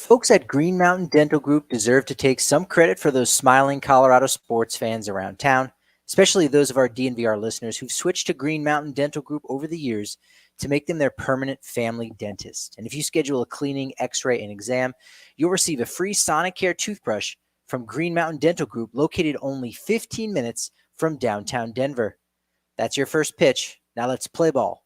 Folks at Green Mountain Dental Group deserve to take some credit for those smiling Colorado sports fans around town, especially those of our DNVR listeners who've switched to Green Mountain Dental Group over the years to make them their permanent family dentist. And if you schedule a cleaning, x-ray, and exam, you'll receive a free Sonicare toothbrush from Green Mountain Dental Group, located only 15 minutes from downtown Denver. That's your first pitch. Now let's play ball.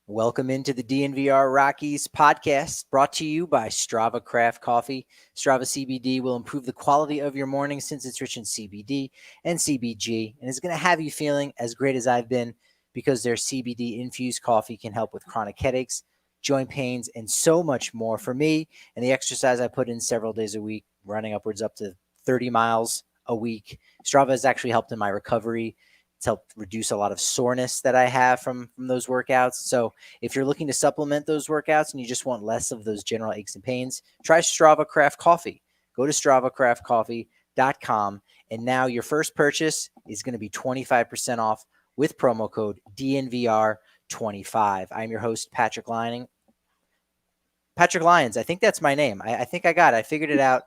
Welcome into the DNVR Rockies Podcast, brought to you by Strava Craft Coffee. Strava CBD will improve the quality of your morning since it's rich in CBD and CBG, and is going to have you feeling as great as I've been, because their CBD-infused coffee can help with chronic headaches, joint pains, and so much more. For me, and the exercise I put in several days a week, running upwards up to 30 miles a week, Strava has actually helped in my recovery. It's helped reduce a lot of soreness that I have from those workouts. So if you're looking to supplement those workouts and you just want less of those general aches and pains, try Strava Craft Coffee. Go to StravaCraftCoffee.com, and now your first purchase is going to be 25% off with promo code DNVR25. I'm your host, Patrick Lyons. Patrick Lyons, I think that's my name. I think I got it. I figured it out.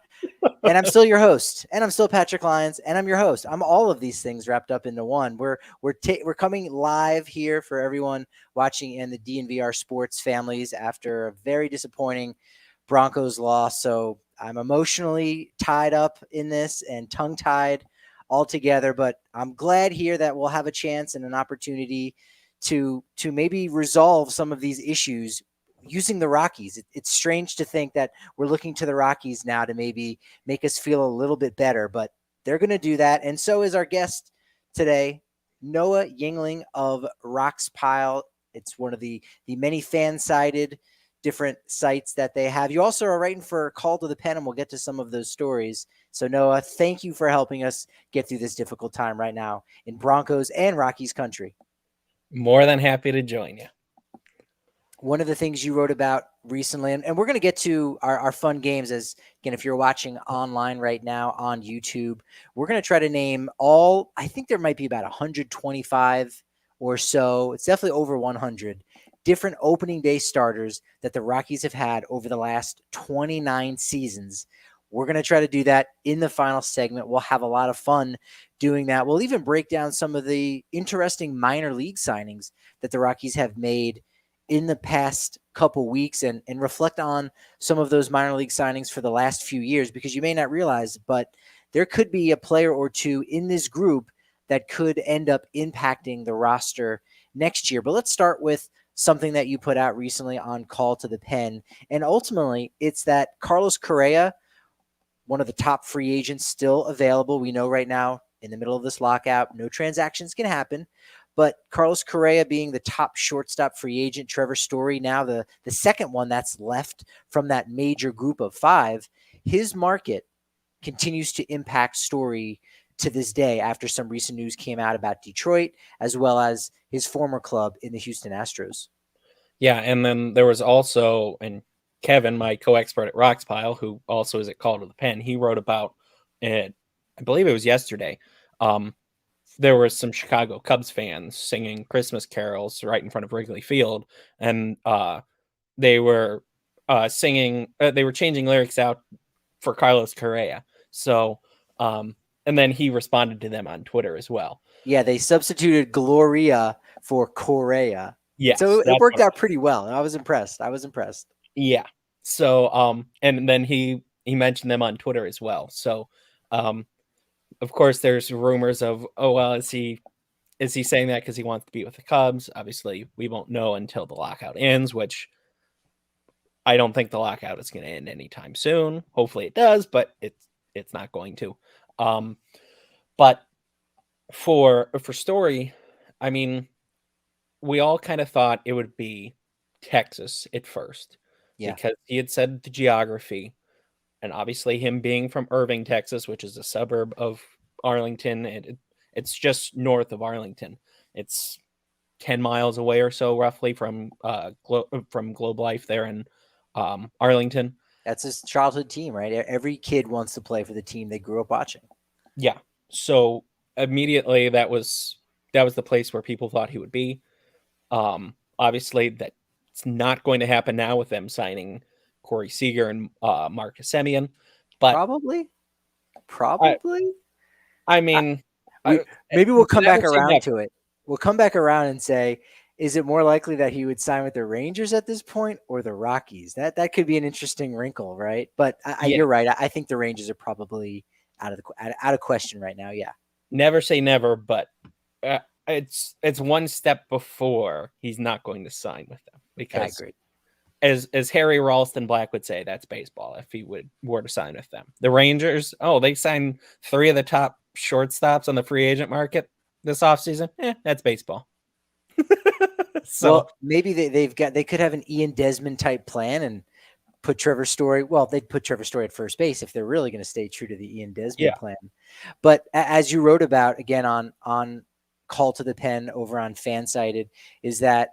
And I'm still your host, and I'm still Patrick Lyons, and I'm your host. I'm all of these things wrapped up into one. We're coming live here for everyone watching in the DNVR sports families after a very disappointing Broncos loss. So I'm emotionally tied up in this and tongue-tied all together, but I'm glad here that we'll have a chance and an opportunity to maybe resolve some of these issues using the Rockies. It's strange to think that we're looking to the Rockies now to maybe make us feel a little bit better, but they're going to do that. And so is our guest today, Noah Yingling of RoxPile. It's one of the many FanSided different sites that they have. You also are writing for Call to the Pen, and we'll get to some of those stories. So Noah, thank you for helping us get through this difficult time right now in Broncos and Rockies country. More than happy to join you. One of the things you wrote about recently, and we're going to get to our fun games, as again, if you're watching online right now on YouTube, we're going to try to name all, I think there might be about 125 or so. It's definitely over 100 different opening day starters that the Rockies have had over the last 29 seasons. We're going to try to do that in the final segment. We'll have a lot of fun doing that. We'll even break down some of the interesting minor league signings that the Rockies have made in the past couple weeks, and reflect on some of those minor league signings for the last few years, because you may not realize, but there could be a player or two in this group that could end up impacting the roster next year. But let's start with something that you put out recently on Call to the Pen. And ultimately, it's that Carlos Correa, one of the top free agents still available. We know right now, in the middle of this lockout, no transactions can happen. But Carlos Correa being the top shortstop free agent, Trevor Story now the second one that's left from that major group of five, his market continues to impact Story to this day after some recent news came out about Detroit, as well as his former club in the Houston Astros. Yeah, and then there was also, and Kevin, my co-expert at RoxPile, who also is at Call to the Pen, he wrote about it, I believe it was yesterday. There were some Chicago Cubs fans singing Christmas carols right in front of Wrigley Field, and they were singing, they were changing lyrics out for Carlos Correa. So, and then he responded to them on Twitter as well. Yeah, they substituted Gloria for Correa. Yes, so it worked out pretty well. I was impressed. Yeah. So and then he mentioned them on Twitter as well. So um of course there's rumors of, oh well, is he saying that because he wants to be with the Cubs? Obviously, we won't know until the lockout ends, which I don't think the lockout is going to end anytime soon. Hopefully it does, but it's not going to. Um but for Story, I mean, we all kind of thought it would be Texas at first Yeah, because he had said the geography, and obviously him being from Irving, Texas, which is a suburb of Arlington, and it's just north of Arlington. It's 10 miles away or so, roughly from Globe Life there in Arlington. that's his childhood team, right? Every kid wants to play for the team they grew up watching. Yeah, so immediately that was the place where people thought he would be. Obviously, that's not going to happen now with them signing Corey Seager and Marcus Semien, but Probably, I, probably. I I, mean, we I, maybe we'll come never back say around never. to it. We'll come back around and say, is it more likely that he would sign with the Rangers at this point or the Rockies? That could be an interesting wrinkle, right? But Yeah, you're right. I think the Rangers are probably out of question right now. Yeah, never say never, but it's one step before he's not going to sign with them I because agree. as Harry Ralston Black would say, that's baseball. If he were to sign with them, the Rangers, oh, they signed 3 of the top shortstops on the free agent market this offseason. That's baseball. So Well, maybe they could have an Ian Desmond type plan and put Trevor Story. Well, they'd put Trevor Story at first base if they're really going to stay true to the Ian Desmond yeah, plan. But as you wrote about again on Call to the Pen over on FanSided, is that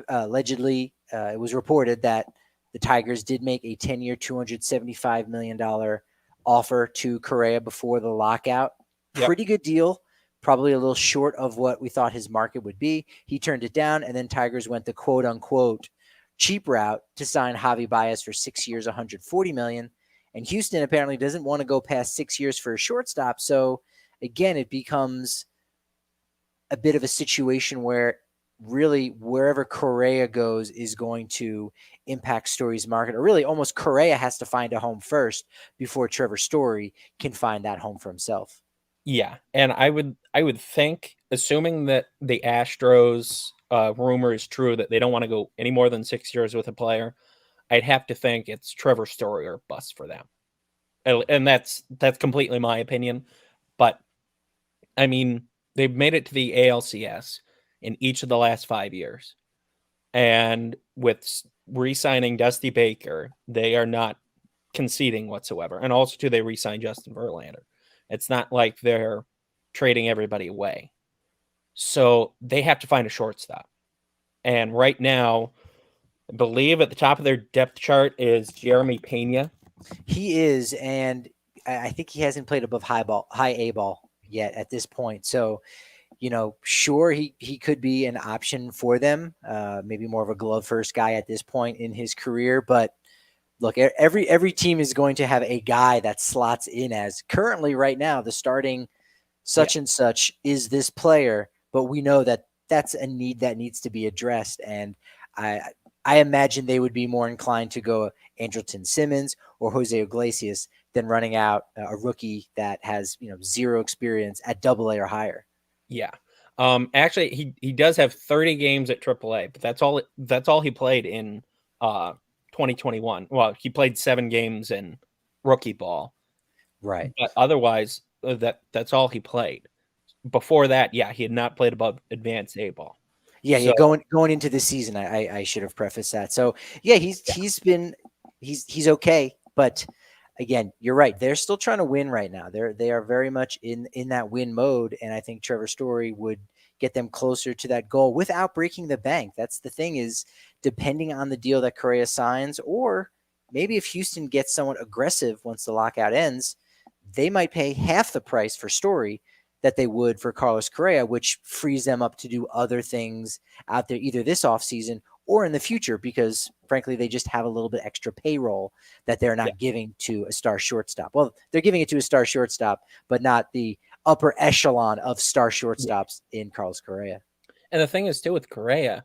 allegedly it was reported that the Tigers did make a 10-year, $275 million offer to Correa before the lockout. yep, Pretty good deal. Probably a little short of what we thought his market would be. He turned it down, and then Tigers went the quote unquote cheap route to sign Javi Baez for 6 years, $140 million. And Houston apparently doesn't want to go past 6 years for a shortstop. So again, it becomes a bit of a situation where really wherever Correa goes is going to impact Story's market, or really almost Correa has to find a home first before Trevor Story can find that home for himself. yeah. And I would think, assuming that the Astros rumor is true that they don't want to go any more than 6 years with a player, I'd have to think it's Trevor Story or bust for them. And that's completely my opinion. But I mean, they've made it to the ALCS in each of the last 5 years. And with re-signing Dusty Baker, they are not conceding whatsoever. And also, too, they re-signed Justin Verlander. It's not like they're trading everybody away. So they have to find a shortstop. And right now, I believe at the top of their depth chart is Jeremy Pena. He is, and I think he hasn't played above high A ball yet at this point. So, sure, he could be an option for them. Maybe more of a glove first guy at this point in his career, but look, every team is going to have a guy that slots in as currently right now the starting Yeah, such and such is this player, but we know that that's a need that needs to be addressed. And I I imagine they would be more inclined to go Andrelton Simmons or Jose Iglesias than running out a rookie that has zero experience at Double A or higher. yeah. Actually, he does have 30 games at AAA, but that's all he played in uh 2021. Well, he played 7 games in rookie ball, Right. but otherwise, that's all he played. Before that, yeah, he had not played above advanced A ball. Yeah, yeah. So Going into the season, I should have prefaced that. So yeah, yeah, he's okay, but again, you're right. They're still trying to win right now. They are very much in that win mode, and I think Trevor Story would get them closer to that goal without breaking the bank. That's the thing is, depending on the deal that Correa signs, or maybe if Houston gets somewhat aggressive once the lockout ends, they might pay half the price for Story that they would for Carlos Correa, which frees them up to do other things out there either this offseason or in the future because frankly they just have a little bit extra payroll that they're yeah, not giving to a star shortstop. Well, they're giving it to a star shortstop, but not the upper echelon of star yeah. shortstops in Carlos Correa. And the thing is too with Correa,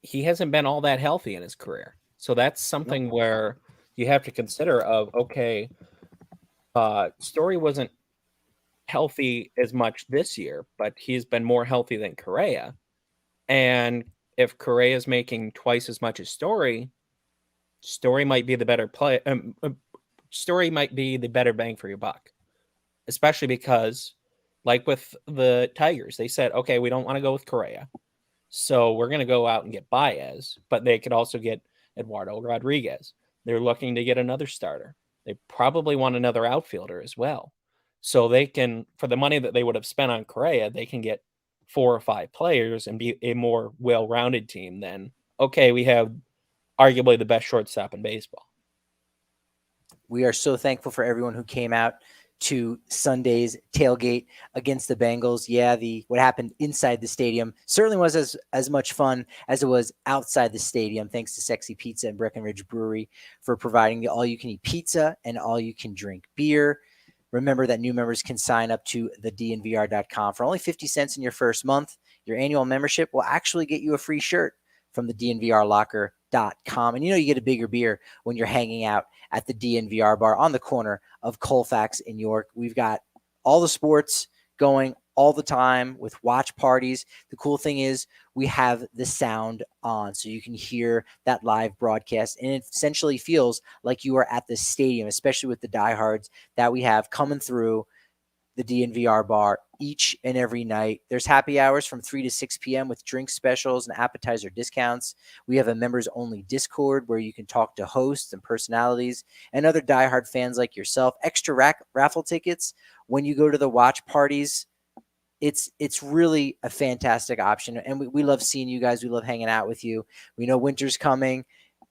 he hasn't been all that healthy in his career. So that's something where you have to consider of, okay, Story wasn't healthy as much this year, but he's been more healthy than Correa. And if Correa is making twice as much as Story might be the better play. Story might be the better bang for your buck, especially because, like with the Tigers, they said, okay, we don't want to go with Correa, so we're going to go out and get Baez, but they could also get Eduardo Rodriguez. They're looking to get another starter. They probably want another outfielder as well. So they can, for the money that they would have spent on Correa, they can get 4 or 5 players and be a more well-rounded team than, okay, we have arguably the best shortstop in baseball. We are so thankful for everyone who came out to Sunday's tailgate against the Bengals. Yeah, what happened inside the stadium certainly was as much fun as it was outside the stadium. Thanks to Sexy Pizza and Breckenridge Brewery for providing the all-you-can-eat pizza and all-you-can-drink beer. Remember that new members can sign up to the DNVR.com for only 50 cents in your first month. Your annual membership will actually get you a free shirt from the DNVR Locker.com. And you get a bigger beer when you're hanging out at the DNVR bar on the corner of Colfax in York. We've got all the sports going all the time with watch parties. The cool thing is we have the sound on so you can hear that live broadcast, and it essentially feels like you are at the stadium, especially with the diehards that we have coming through the DNVR bar each and every night. There's happy hours from 3 to 6 p.m. with drink specials and appetizer discounts. We have a members-only Discord where you can talk to hosts and personalities and other diehard fans like yourself. Extra raffle tickets when you go to the watch parties. It's really a fantastic option, and we love seeing you guys. We love hanging out with you. We know winter's coming.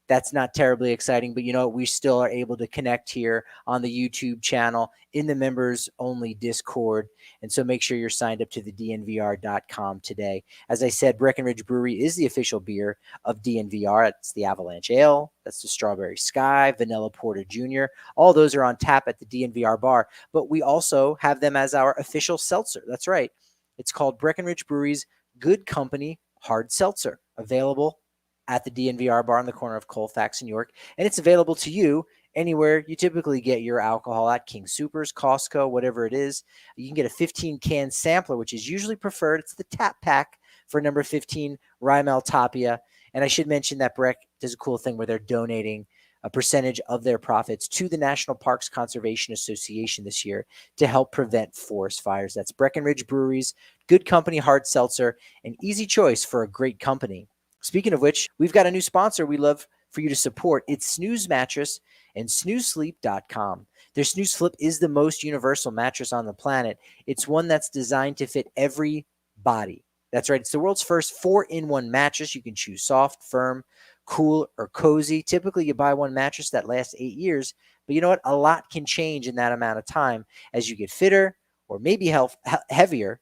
That's not terribly exciting, but we still are able to connect here on the YouTube channel in the members only Discord. And so make sure you're signed up to the DNVR.com today. As I said, Breckenridge Brewery is the official beer of DNVR. It's the Avalanche Ale. That's the Strawberry Sky, Vanilla Porter Jr. All those are on tap at the DNVR bar, but we also have them as our official seltzer. That's right. It's called Breckenridge Brewery's Good Company Hard Seltzer, available at the DNVR bar on the corner of Colfax and York. And it's available to you anywhere you typically get your alcohol at: King Soopers, Costco, whatever it is. You can get a 15-can sampler, which is usually preferred. It's the tap pack for number 15, Rymel Tapia. And I should mention that Breck does a cool thing where they're donating a percentage of their profits to the National Parks Conservation Association this year to help prevent forest fires. That's Breckenridge Brewery's Good Company Hard Seltzer, an easy choice for a great company. Speaking of which, we've got a new sponsor we love for you to support. It's Snooze Mattress and SnoozeSleep.com. Their Snooze Flip is the most universal mattress on the planet. It's one that's designed to fit every body. That's right. It's the world's first 4-in-1 mattress. You can choose soft, firm, cool, or cozy. Typically, you buy one mattress that lasts 8 years, but you know what? A lot can change in that amount of time as you get fitter or maybe heavier.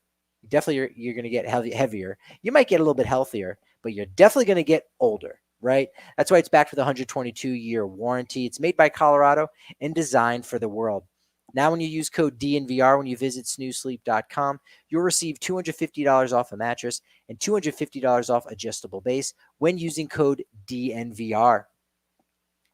Definitely, you're going to get heavier. You might get a little bit healthier, but you're definitely going to get older, right? That's why it's backed with a 122-year warranty. It's made by Colorado and designed for the world. Now, when you use code DNVR when you visit SnoozeSleep.com, you'll receive $250 off a mattress and $250 off adjustable base when using code DNVR.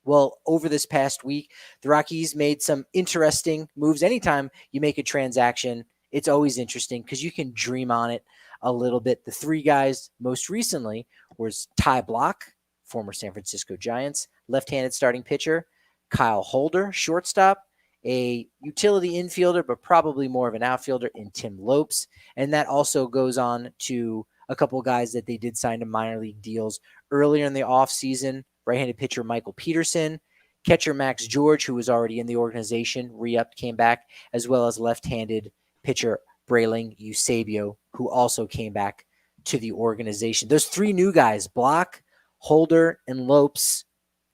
Well, over this past week, the Rockies made some interesting moves. Anytime you make a transaction, it's always interesting because you can dream on it a little bit. The 3 guys most recently was Ty Block, former San Francisco Giants, left-handed starting pitcher, Kyle Holder, shortstop, a utility infielder, but probably more of an outfielder in Tim Lopes. And that also goes on to a couple of guys that they did sign to minor league deals earlier in the offseason. Right-handed pitcher Michael Peterson, catcher Max George, who was already in the organization, re-upped, came back, as well as left-handed pitcher Brayling Eusebio, who also came back to the organization. Those 3 new guys, Block, Holder, and Lopes,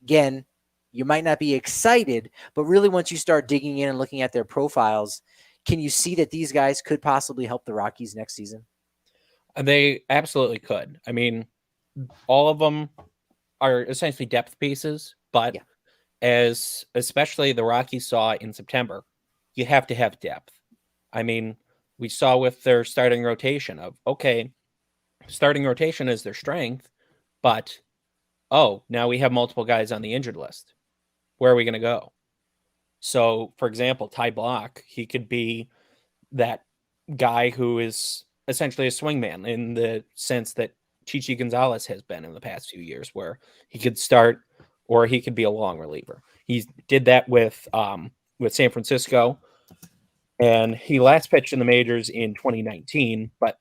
again, you might not be excited, but really once you start digging in and looking at their profiles, can you see that these guys could possibly help the Rockies next season? They absolutely could. I mean, all of them are essentially depth pieces, but as especially the Rockies saw in September, you have to have depth. I mean, we saw with their starting rotation of, okay, starting rotation is their strength, But, oh, now we have multiple guys on the injured list. Where are we going to go? So, for example, Ty Block, he could be that guy who is essentially a swingman in the sense that Chichi Gonzalez has been in the past few years, where he could start or he could be a long reliever. He did that with San Francisco, and he last pitched in the majors in 2019, but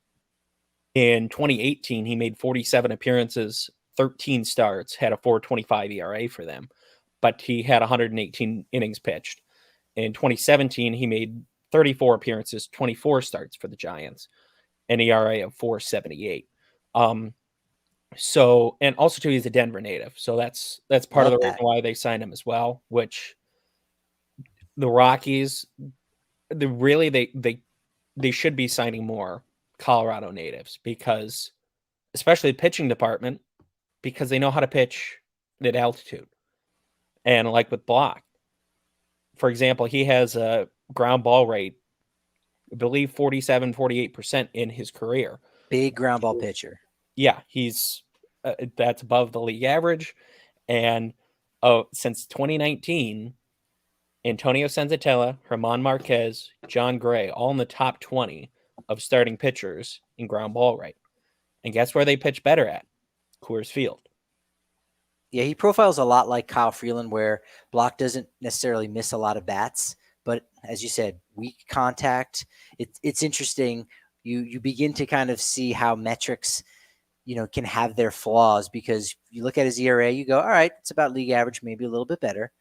in 2018 he made 47 appearances, 13 starts, had a 4.25 ERA for them, but he had 118 innings pitched. In 2017 he made 34 appearances, 24 starts for the Giants, an ERA of 4.78. So, and also too, he's a Denver native, so that's part of the reason why they signed him as well. Which the Rockies, they should be signing more Colorado natives, because, especially the pitching department, because they know how to pitch at altitude. And like with Block, for example, he has a ground ball rate, I believe 47, 48% in his career. Big ground ball pitcher. Yeah, he's that's above the league average. And since 2019, Antonio Senzatella, German Marquez, John Gray, all in the top 20 of starting pitchers in ground ball rate. And guess where they pitch better at? Coors Field. Yeah, he profiles a lot like Kyle Freeland, where Block doesn't necessarily miss a lot of bats, but as you said, weak contact. It's interesting. You begin to kind of see how metrics, can have their flaws, because you look at his ERA, you go, all right, it's about league average, maybe a little bit better.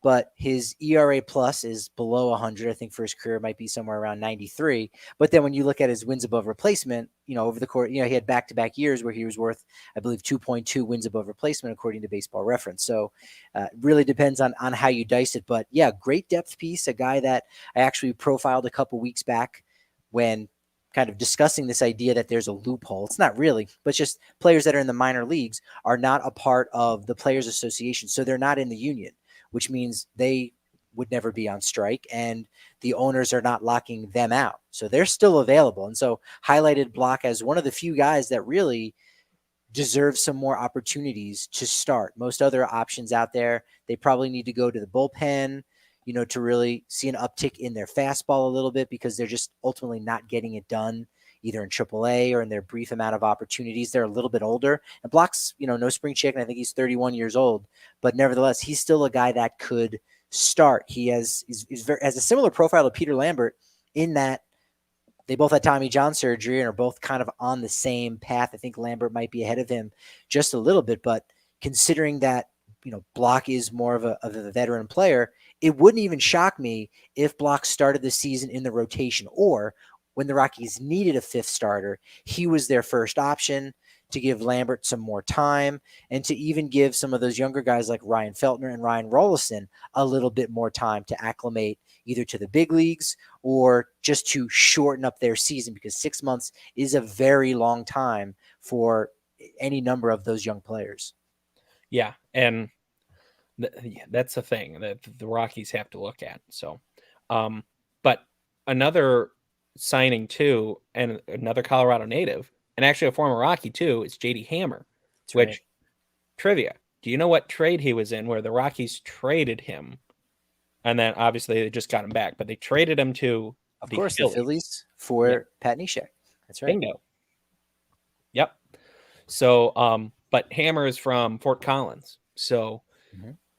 But his ERA plus is below 100. I think for his career it might be somewhere around 93. But then when you look at his wins above replacement, over the course, he had back-to-back years where he was worth, I believe, 2.2 wins above replacement, according to Baseball Reference. So it really depends on how you dice it. But yeah, great depth piece, a guy that I actually profiled a couple weeks back when kind of discussing this idea that there's a loophole. It's not really, but just players that are in the minor leagues are not a part of the Players Association. So they're not in the union, which means they would never be on strike, and the owners are not locking them out. So they're still available. And so highlighted Block as one of the few guys that really deserve some more opportunities to start. Most other options out there, they probably need to go to the bullpen, to really see an uptick in their fastball a little bit, because they're just ultimately not getting it done either in AAA or in their brief amount of opportunities. They're a little bit older, and Block's, no spring chicken. I think he's 31 years old, but nevertheless, he's still a guy that could start. He has a similar profile to Peter Lambert, in that they both had Tommy John surgery and are both kind of on the same path. I think Lambert might be ahead of him just a little bit, but considering that, Block is more of a veteran player, it wouldn't even shock me if Block started the season in the rotation, or when the Rockies needed a fifth starter, he was their first option, to give Lambert some more time, and to even give some of those younger guys like Ryan Feltner and Ryan Rollison a little bit more time to acclimate either to the big leagues or just to shorten up their season, because 6 months is a very long time for any number of those young players. Yeah, and that's the thing that the Rockies have to look at. So, but another signing too, and another Colorado native, and actually a former Rocky too, is JD Hammer. That's which right. Trivia, do you know what trade he was in where the Rockies traded him? And then obviously they just got him back, but they traded him to the Phillies for Pat Neshek. That's right. Bingo. Yep. So, but Hammer is from Fort Collins, so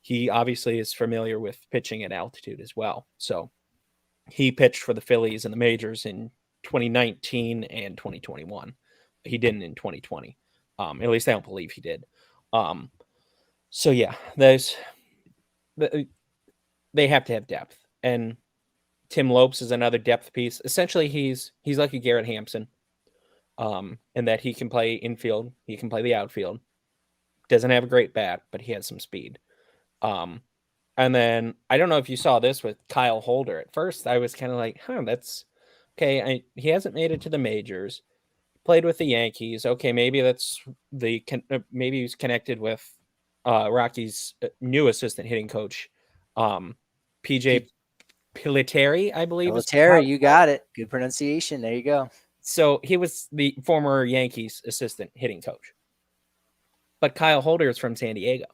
he obviously is familiar with pitching at altitude as well. So he pitched for the Phillies in the majors in 2019 and 2021. He didn't in 2020. At least I don't believe he did. So yeah, they have to have depth, and Tim Lopes is another depth piece. Essentially, he's like a Garrett Hampson, in that he can play infield, he can play the outfield. Doesn't have a great bat, but he has some speed. And then I don't know if you saw this with Kyle Holder. At first, I was kind of like, that's okay. He hasn't made it to the majors. Played with the Yankees. Okay, maybe that's maybe he's connected with Rocky's new assistant hitting coach, PJ Piliteri, I believe. Piliteri, you got it. Good pronunciation. There you go. So he was the former Yankees assistant hitting coach. But Kyle Holder is from San Diego.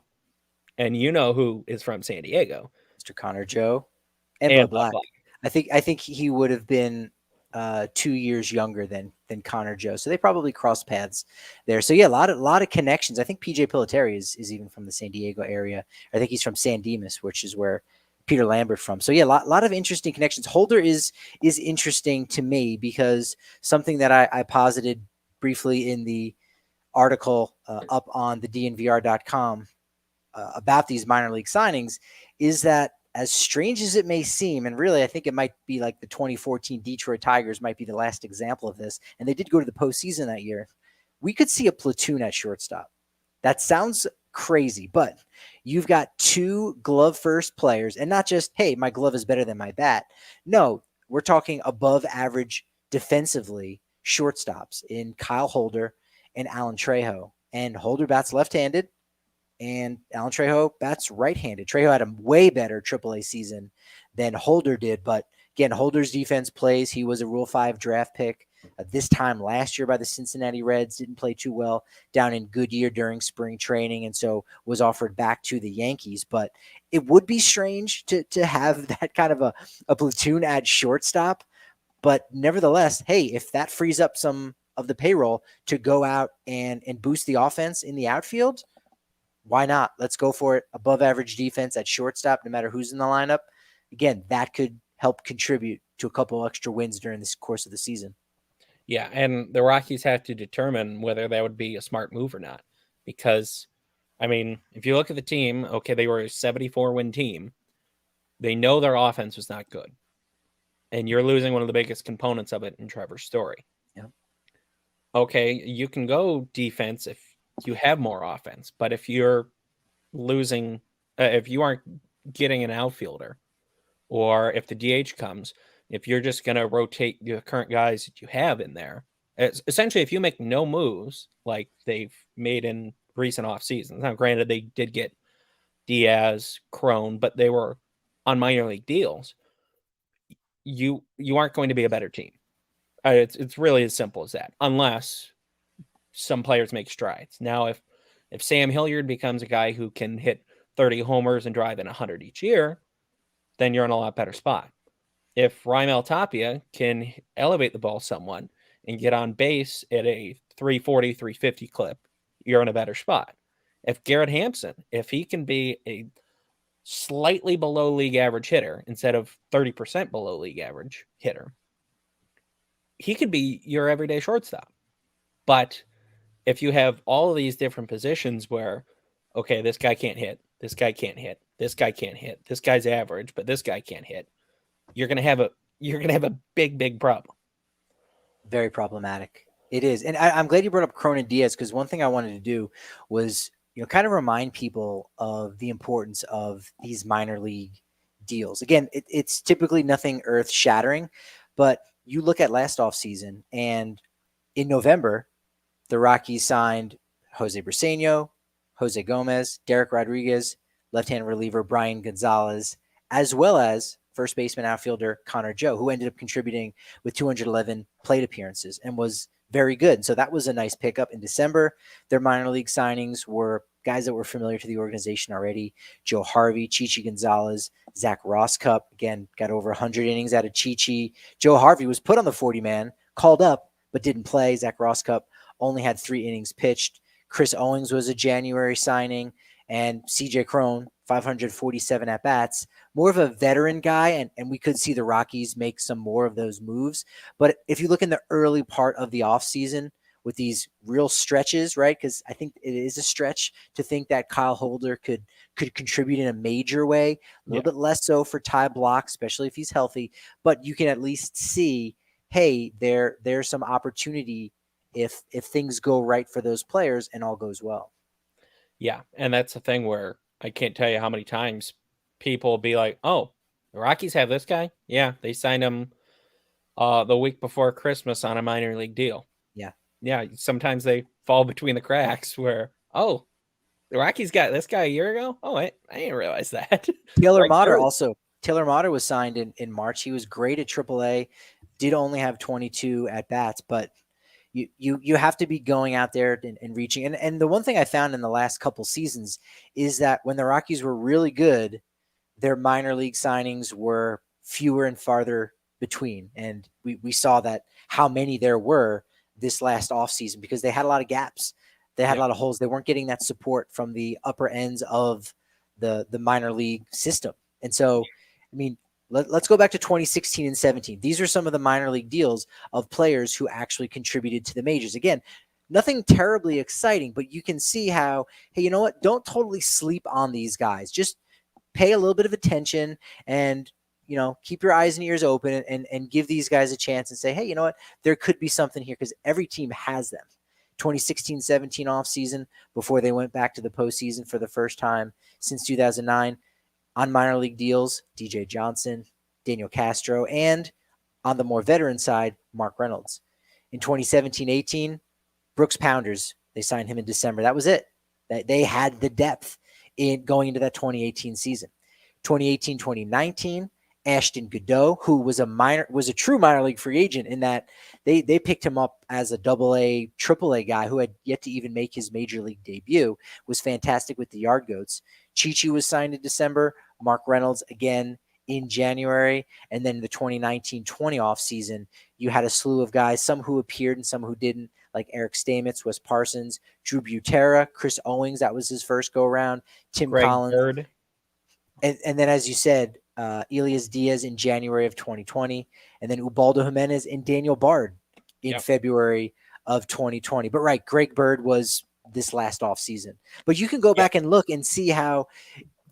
And you know who is from San Diego. Mr. Connor Joe and And Bud Black. I think he would have been 2 years younger than Connor Joe. So they probably crossed paths there. So yeah, a lot of connections. I think PJ Piloteri is even from the San Diego area. I think he's from San Dimas, which is where Peter Lambert from. So yeah, a lot of interesting connections. Holder is interesting to me because something that I posited briefly in the article up on the DNVR.com about these minor league signings is that, as strange as it may seem, and really I think it might be like the 2014 Detroit Tigers might be the last example of this, and they did go to the postseason that year, we could see a platoon at shortstop. That sounds crazy, but you've got two glove first players, and not just, hey, my glove is better than my bat. No, we're talking above average defensively shortstops in Kyle Holder and Alan Trejo. And Holder bats left-handed, and Alan Trejo bats right-handed. Trejo had a way better AAA season than Holder did, but again, Holder's defense plays. He was a Rule 5 draft pick this time last year by the Cincinnati Reds. Didn't play too well down in Goodyear during spring training, and so was offered back to the Yankees. But it would be strange to have that kind of a platoon at shortstop. But nevertheless, hey, if that frees up some of the payroll to go out and boost the offense in the outfield, why not? Let's go for it. Above average defense at shortstop, no matter who's in the lineup. Again, that could help contribute to a couple extra wins during this course of the season. Yeah, and the Rockies have to determine whether that would be a smart move or not. Because, I mean, if you look at the team, okay, they were a 74-win team. They know their offense was not good. And you're losing one of the biggest components of it in Trevor's story. Yeah. Okay, you can go defense if you have more offense. But if you're losing, if you aren't getting an outfielder, or if the DH comes, if you're just going to rotate the current guys that you have in there, essentially, if you make no moves like they've made in recent off seasons. Now, granted, they did get Diaz, Crone, but they were on minor league deals. You aren't going to be a better team. It's really as simple as that, unless some players make strides. Now, if Sam Hilliard becomes a guy who can hit 30 homers and drive in 100 each year, then you're in a lot better spot. If Raimel Tapia can elevate the ball somewhat and get on base at a 340, 350 clip, you're in a better spot. If Garrett Hampson, if he can be a slightly below league average hitter instead of 30% below league average hitter, he could be your everyday shortstop. But if you have all of these different positions where, okay, this guy can't hit, this guy can't hit, this guy can't hit, this guy's average, but this guy can't hit, you're gonna have a big problem. Very problematic. It is. And I'm glad you brought up Crone and Diaz, because one thing I wanted to do was, kind of remind people of the importance of these minor league deals. Again, it's typically nothing earth shattering, but you look at last offseason, and in November, the Rockies signed Jose Briseño, Jose Gomez, Derek Rodriguez, left-hand reliever Brian Gonzalez, as well as first baseman outfielder Connor Joe, who ended up contributing with 211 plate appearances and was very good. So that was a nice pickup. In December, their minor league signings were guys that were familiar to the organization already: Joe Harvey, Chichi Gonzalez, Zach Rosscup. Again, got over 100 innings out of Chichi. Joe Harvey was put on the 40-man, called up, but didn't play. Zach Rosscup only had 3 innings pitched. Chris Owings was a January signing, and CJ Crone, 547 at-bats. More of a veteran guy, and we could see the Rockies make some more of those moves. But if you look in the early part of the offseason with these real stretches, right, because I think it is a stretch to think that Kyle Holder could contribute in a major way, a little bit less so for Ty Block, especially if he's healthy. But you can at least see, hey, there's some opportunity if things go right for those players and all goes well. Yeah, and that's the thing where I can't tell you how many times people will be like, oh, the Rockies have this guy? Yeah, they signed him the week before Christmas on a minor league deal. Yeah. Yeah, sometimes they fall between the cracks where, oh, the Rockies got this guy a year ago? Oh, I didn't realize that. Taylor Motter was signed in March. He was great at AAA, did only have 22 at-bats, but You have to be going out there and reaching. And the one thing I found in the last couple seasons is that when the Rockies were really good, their minor league signings were fewer and farther between. And we saw that how many there were this last offseason because they had a lot of gaps. They had a lot of holes. They weren't getting that support from the upper ends of the minor league system. And so, I mean, let's go back to 2016 and 17. These are some of the minor league deals of players who actually contributed to the majors. Again, nothing terribly exciting, but you can see how, hey, you know what? Don't totally sleep on these guys. Just pay a little bit of attention and, keep your eyes and ears open and give these guys a chance and say, hey, you know what? There could be something here because every team has them. 2016-17 offseason before they went back to the postseason for the first time since 2009 on minor league deals, DJ Johnson, Daniel Castro, and on the more veteran side, Mark Reynolds. In 2017-18, Brooks Pounders, they signed him in December. That was it. They had the depth in going into that 2018 season. 2018-2019, Ashton Godot, who was a true minor league free agent in that they picked him up as a AA, AAA guy who had yet to even make his major league debut, was fantastic with the Yard Goats. Chichi was signed in December. Mark Reynolds again in January. And then the 2019-20 offseason, you had a slew of guys, some who appeared and some who didn't, like Eric Stamets, Wes Parsons, Drew Butera, Chris Owings, that was his first go-around, Tim Greg Collins. Bird. And then, as you said, Elias Diaz in January of 2020, and then Ubaldo Jimenez and Daniel Bard in February of 2020. But right, Greg Bird was this last offseason. But you can go back and look and see how,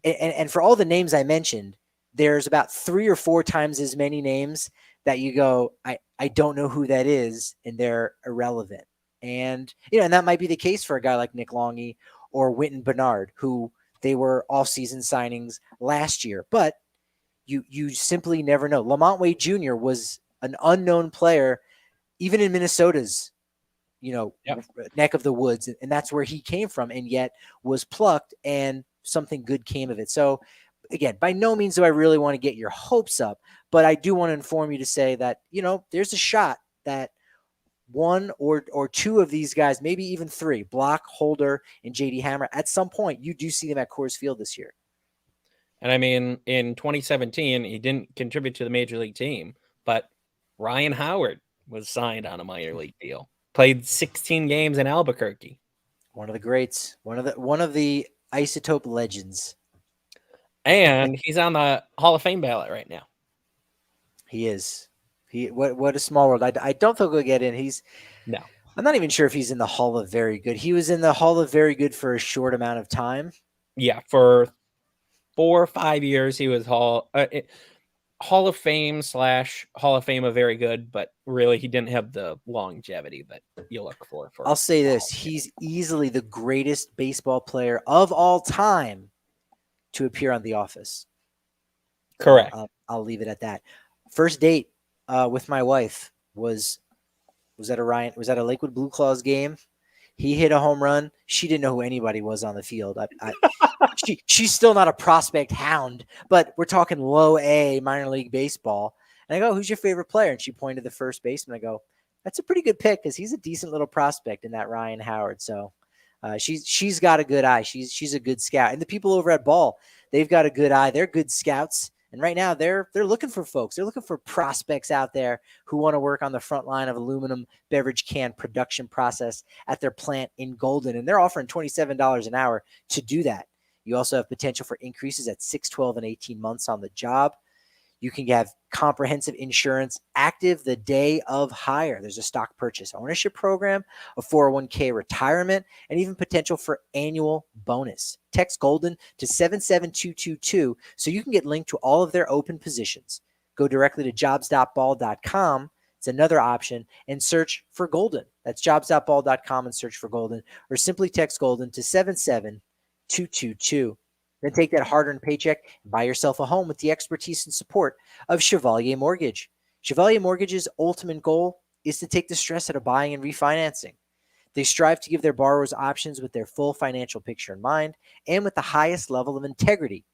and for all the names I mentioned, there's about 3 or 4 times as many names that you go, I don't know who that is, and they're irrelevant. And, and that might be the case for a guy like Nick Longy or Wynton Bernard, who they were off-season signings last year. But you simply never know. Lamont Wade Jr. was an unknown player, even in Minnesota's, neck of the woods. And that's where he came from, and yet was plucked, and something good came of it. So, again, by no means do I really want to get your hopes up, but I do want to inform you to say that, there's a shot that one or two of these guys, maybe even 3, Block, Holder, and JD Hammer, at some point, you do see them at Coors Field this year. And I mean, in 2017, he didn't contribute to the major league team, but Ryan Howard was signed on a minor league deal. Played 16 games in Albuquerque. One of the greats, one of the Isotope legends. And he's on the Hall of Fame ballot right now. He is. What a small world. I don't think he'll get in. No. I'm not even sure if he's in the Hall of Very Good. He was in the Hall of Very Good for a short amount of time. Yeah, for 4 or 5 years he was Hall of Fame / Hall of Fame of Very Good, but really he didn't have the longevity that you look for. I'll say this: he's easily the greatest baseball player of all time to appear on The Office. Correct. I'll leave it at that. First date with my wife was at a Lakewood Blue Claws game. He hit a home run. She didn't know who anybody was on the field. She's still not a prospect hound, but we're talking low A minor league baseball. And I go, "Who's your favorite player?" And she pointed to the first baseman. I go, "That's a pretty good pick because he's a decent little prospect in that Ryan Howard." So she's got a good eye. She's a good scout. And the people over at Ball, they've got a good eye. They're good scouts. And right now they're looking for folks. They're looking for prospects out there who want to work on the front line of aluminum beverage can production process at their plant in Golden. And they're offering $27 an hour to do that. You also have potential for increases at 6, 12, and 18 months on the job. You can have comprehensive insurance active the day of hire. There's a stock purchase ownership program, a 401k retirement, and even potential for annual bonus. Text Golden to 77222 so you can get linked to all of their open positions. Go directly to jobs.ball.com. It's another option, and search for Golden. That's jobs.ball.com and search for Golden, or simply text Golden to 77222. Then take that hard-earned paycheck and buy yourself a home with the expertise and support of Chevalier Mortgage. Chevalier Mortgage's ultimate goal is to take the stress out of buying and refinancing. They strive to give their borrowers options with their full financial picture in mind and with the highest level of integrity,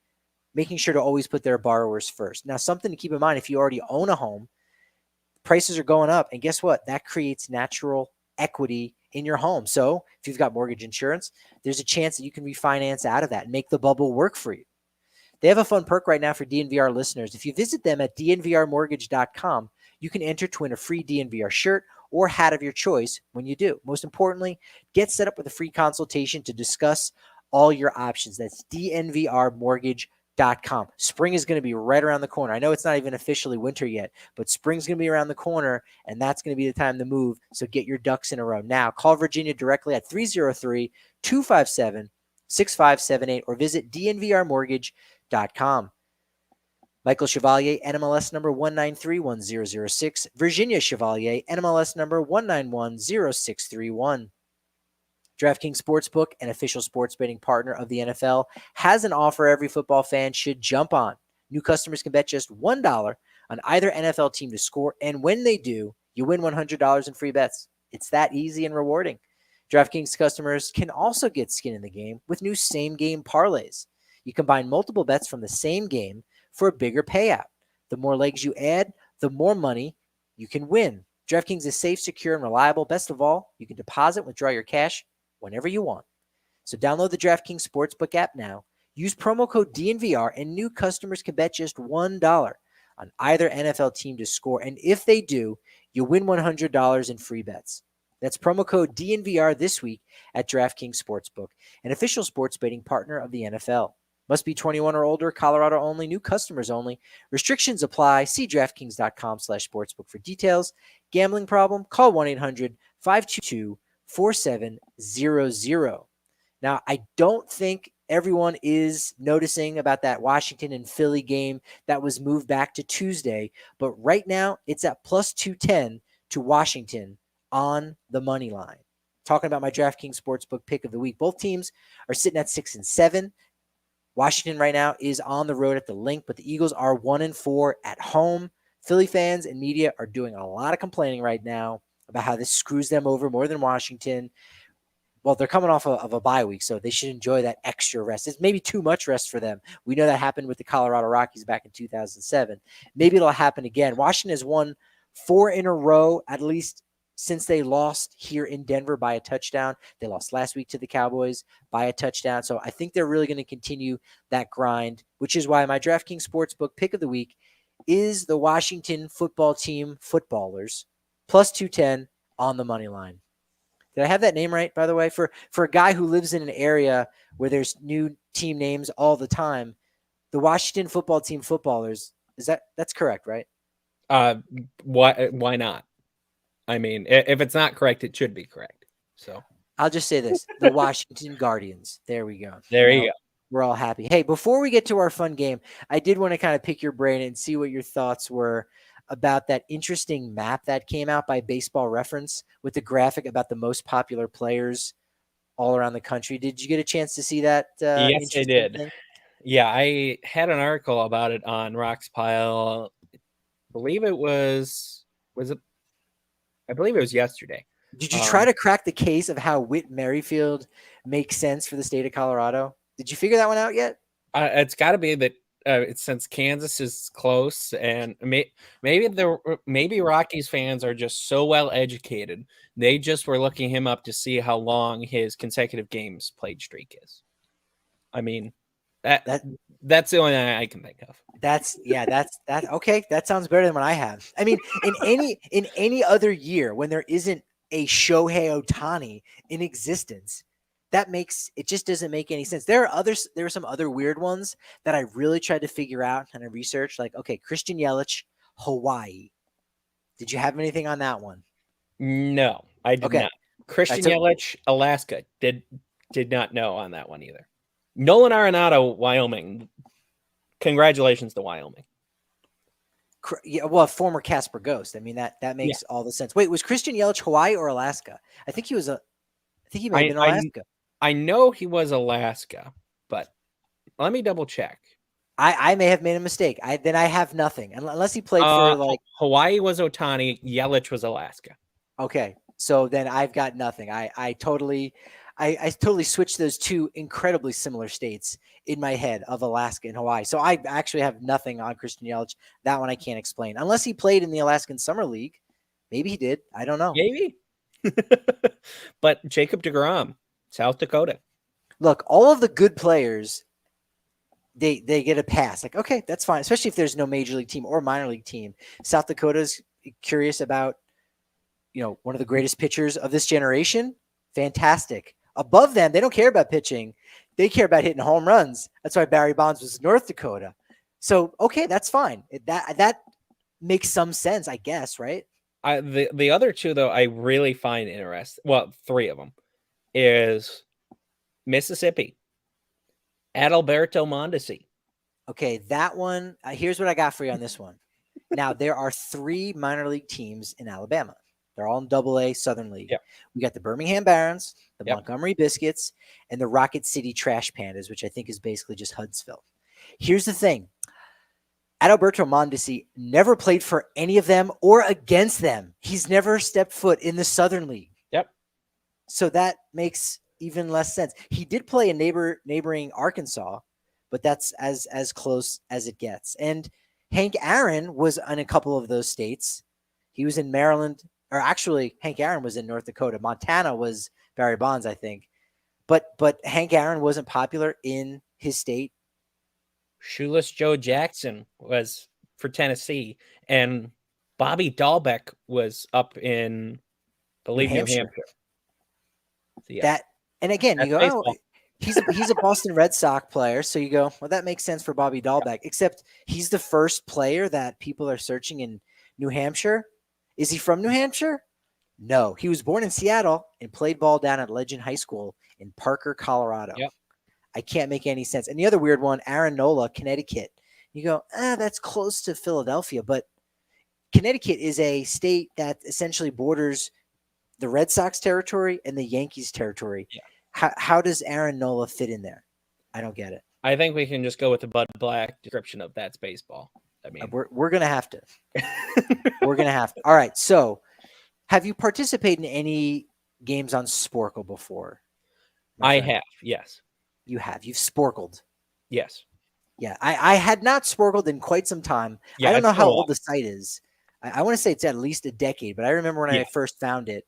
making sure to always put their borrowers first. Now, something to keep in mind, if you already own a home, prices are going up, and guess what? That creates natural equity in your home. So if you've got mortgage insurance, there's a chance that you can refinance out of that and make the bubble work for you. They have a fun perk right now for DNVR listeners. If you visit them at dnvrmortgage.com, you can enter to win a free DNVR shirt or hat of your choice when you do. Most importantly, get set up with a free consultation to discuss all your options. That's dnvrmortgage.com. Spring is going to be right around the corner. I know it's not even officially winter yet, but spring's going to be around the corner, and that's going to be the time to move. So get your ducks in a row now. Call Virginia directly at 303-257-6578 or visit dnvrmortgage.com. Michael Chevalier, NMLS number 1931006. Virginia Chevalier, NMLS number 1910631. DraftKings Sportsbook, an official sports betting partner of the NFL, has an offer every football fan should jump on. New customers can bet just $1 on either NFL team to score, and when they do, you win $100 in free bets. It's that easy and rewarding. DraftKings customers can also get skin in the game with new same-game parlays. You combine multiple bets from the same game for a bigger payout. The more legs you add, the more money you can win. DraftKings is safe, secure, and reliable. Best of all, you can deposit and withdraw your cash whenever you want. So download the DraftKings Sportsbook app now. Use promo code DNVR, and new customers can bet just $1 on either NFL team to score. And if they do, you win $100 in free bets. That's promo code DNVR this week at DraftKings Sportsbook, an official sports betting partner of the NFL. Must be 21 or older, Colorado only, new customers only. Restrictions apply. See DraftKings.com/sportsbook for details. Gambling problem? Call 1-800-522-4700. Now, I don't think everyone is noticing about that Washington and Philly game that was moved back to Tuesday, but right now it's at plus 210 to Washington on the money line. Talking about my DraftKings Sportsbook pick of the week, both teams are sitting at 6-7. Washington right now is on the road at the Link, but the Eagles are 1-4 at home. Philly fans and media are doing a lot of complaining right now about how this screws them over more than Washington. Well, they're coming off of a bye week, so they should enjoy that extra rest. It's maybe too much rest for them. We know that happened with the Colorado Rockies back in 2007. Maybe it'll happen again. Washington has won 4 in a row, at least since they lost here in Denver by a touchdown. They lost last week to the Cowboys by a touchdown. So I think they're really going to continue that grind, which is why my DraftKings Sportsbook pick of the week is the Washington football team footballers, plus 210 on the money line. Did I have that name right, by the way? For a guy who lives in an area where there's new team names all the time, the Washington football team footballers, that's correct, right? Why not? I mean, if it's not correct, it should be correct. So I'll just say this: the Washington Guardians. There we go. There you go. We're all happy. Hey, before we get to our fun game, I did want to kind of pick your brain and see what your thoughts were about that interesting map that came out by Baseball Reference with the graphic about the most popular players all around the country. Did you get a chance to see that? Yes, I did. Thing? Yeah, I had an article about it on RoxPile. I believe it was it? I believe it was yesterday. Did you try to crack the case of how Whit Merrifield makes sense for the state of Colorado? Did you figure that one out yet? It's got to be that since Kansas is close, and maybe Rockies fans are just so well educated, they just were looking him up to see how long his consecutive games played streak is. I mean, that's the only thing I can think of. That's okay. That sounds better than what I have. I mean, in any other year when there isn't a Shohei Ohtani in existence, it just doesn't make any sense. There are some other weird ones that I really tried to figure out and I researched. Like, okay, Christian Yelich, Hawaii. Did you have anything on that one? No, I did not. Christian Yelich, Alaska. Did not know on that one either. Nolan Arenado, Wyoming. Congratulations to Wyoming. Yeah, well, former Casper Ghost. I mean, that makes all the sense. Wait, was Christian Yelich Hawaii or Alaska? I think he may have been Alaska. I know he was Alaska, but let me double check. I may have made a mistake. I have nothing unless he played for like Hawaii was Ohtani, Yelich was Alaska. Okay, so then I've got nothing. I totally switched those two incredibly similar states in my head of Alaska and Hawaii. So I actually have nothing on Christian Yelich. That one I can't explain unless he played in the Alaskan Summer League. Maybe he did. I don't know. Maybe. But Jacob deGrom, South Dakota. Look, all of the good players, they get a pass. Like, okay, that's fine, especially if there's no major league team or minor league team. South Dakota's curious about, one of the greatest pitchers of this generation. Fantastic. Above them, they don't care about pitching. They care about hitting home runs. That's why Barry Bonds was North Dakota. So, okay, that's fine. That makes some sense, I guess, right? The other two, though, I really find interesting. Well, three of them is Mississippi, Adalberto Mondesi. Okay, that one, here's what I got for you on this one. Now, there are 3 minor league teams in Alabama. They're all in Double-A Southern League. Yep. We got the Birmingham Barons, the Yep. Montgomery Biscuits, and the Rocket City Trash Pandas, which I think is basically just Huntsville. Here's the thing. Adalberto Mondesi never played for any of them or against them. He's never stepped foot in the Southern League. Yep. So that makes even less sense. He did play in neighboring Arkansas, but that's as close as it gets. And Hank Aaron was in a couple of those states. He was in Maryland, or actually Hank Aaron was in North Dakota. Montana was Barry Bonds, I think. But Hank Aaron wasn't popular in his state. Shoeless Joe Jackson was for Tennessee, and Bobby Dahlbeck was up in, I believe, New Hampshire. So, yeah. And again, you go, baseball. Oh, he's a Boston Red Sox player, so you go, well, that makes sense for Bobby Dahlbeck. Yeah. Except he's the first player that people are searching in New Hampshire. Is he from New Hampshire? No, he was born in Seattle and played ball down at Legend High School in Parker, Colorado. Yep. I can't make any sense. And the other weird one, Arenado, Connecticut. You go, that's close to Philadelphia, but Connecticut is a state that essentially borders the Red Sox territory and the Yankees territory. Yeah. How does Arenado fit in there? I don't get it. I think we can just go with the Bud Black description of that's baseball. I mean, we're gonna have to. We're gonna have to. All right. So, have you participated in any games on Sporcle before? I have. Yes. You have. You've sporkled. Yes. Yeah. I had not sporkled in quite some time. Yeah, I don't know how old the site is. I want to say it's at least a decade, but I remember when I first found it,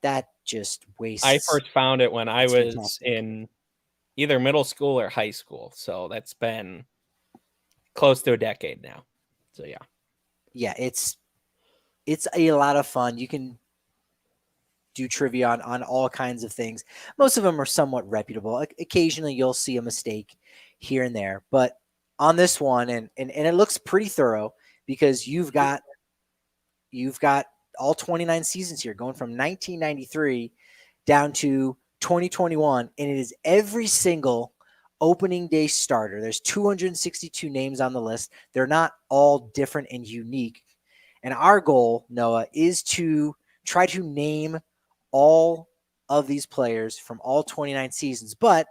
that just wastes. I first found it when I was in either middle school or high school. So that's been close to a decade now. So yeah. Yeah, it's a lot of fun. You can do trivia on all kinds of things. Most of them are somewhat reputable. Occasionally you'll see a mistake here and there, but on this one, and it looks pretty thorough because you've got all 29 seasons here, going from 1993 down to 2021, and it is every single opening day starter. There's 262 names on the list. They're not all different and unique. And our goal, Noah, is to try to name all of these players from all 29 seasons. But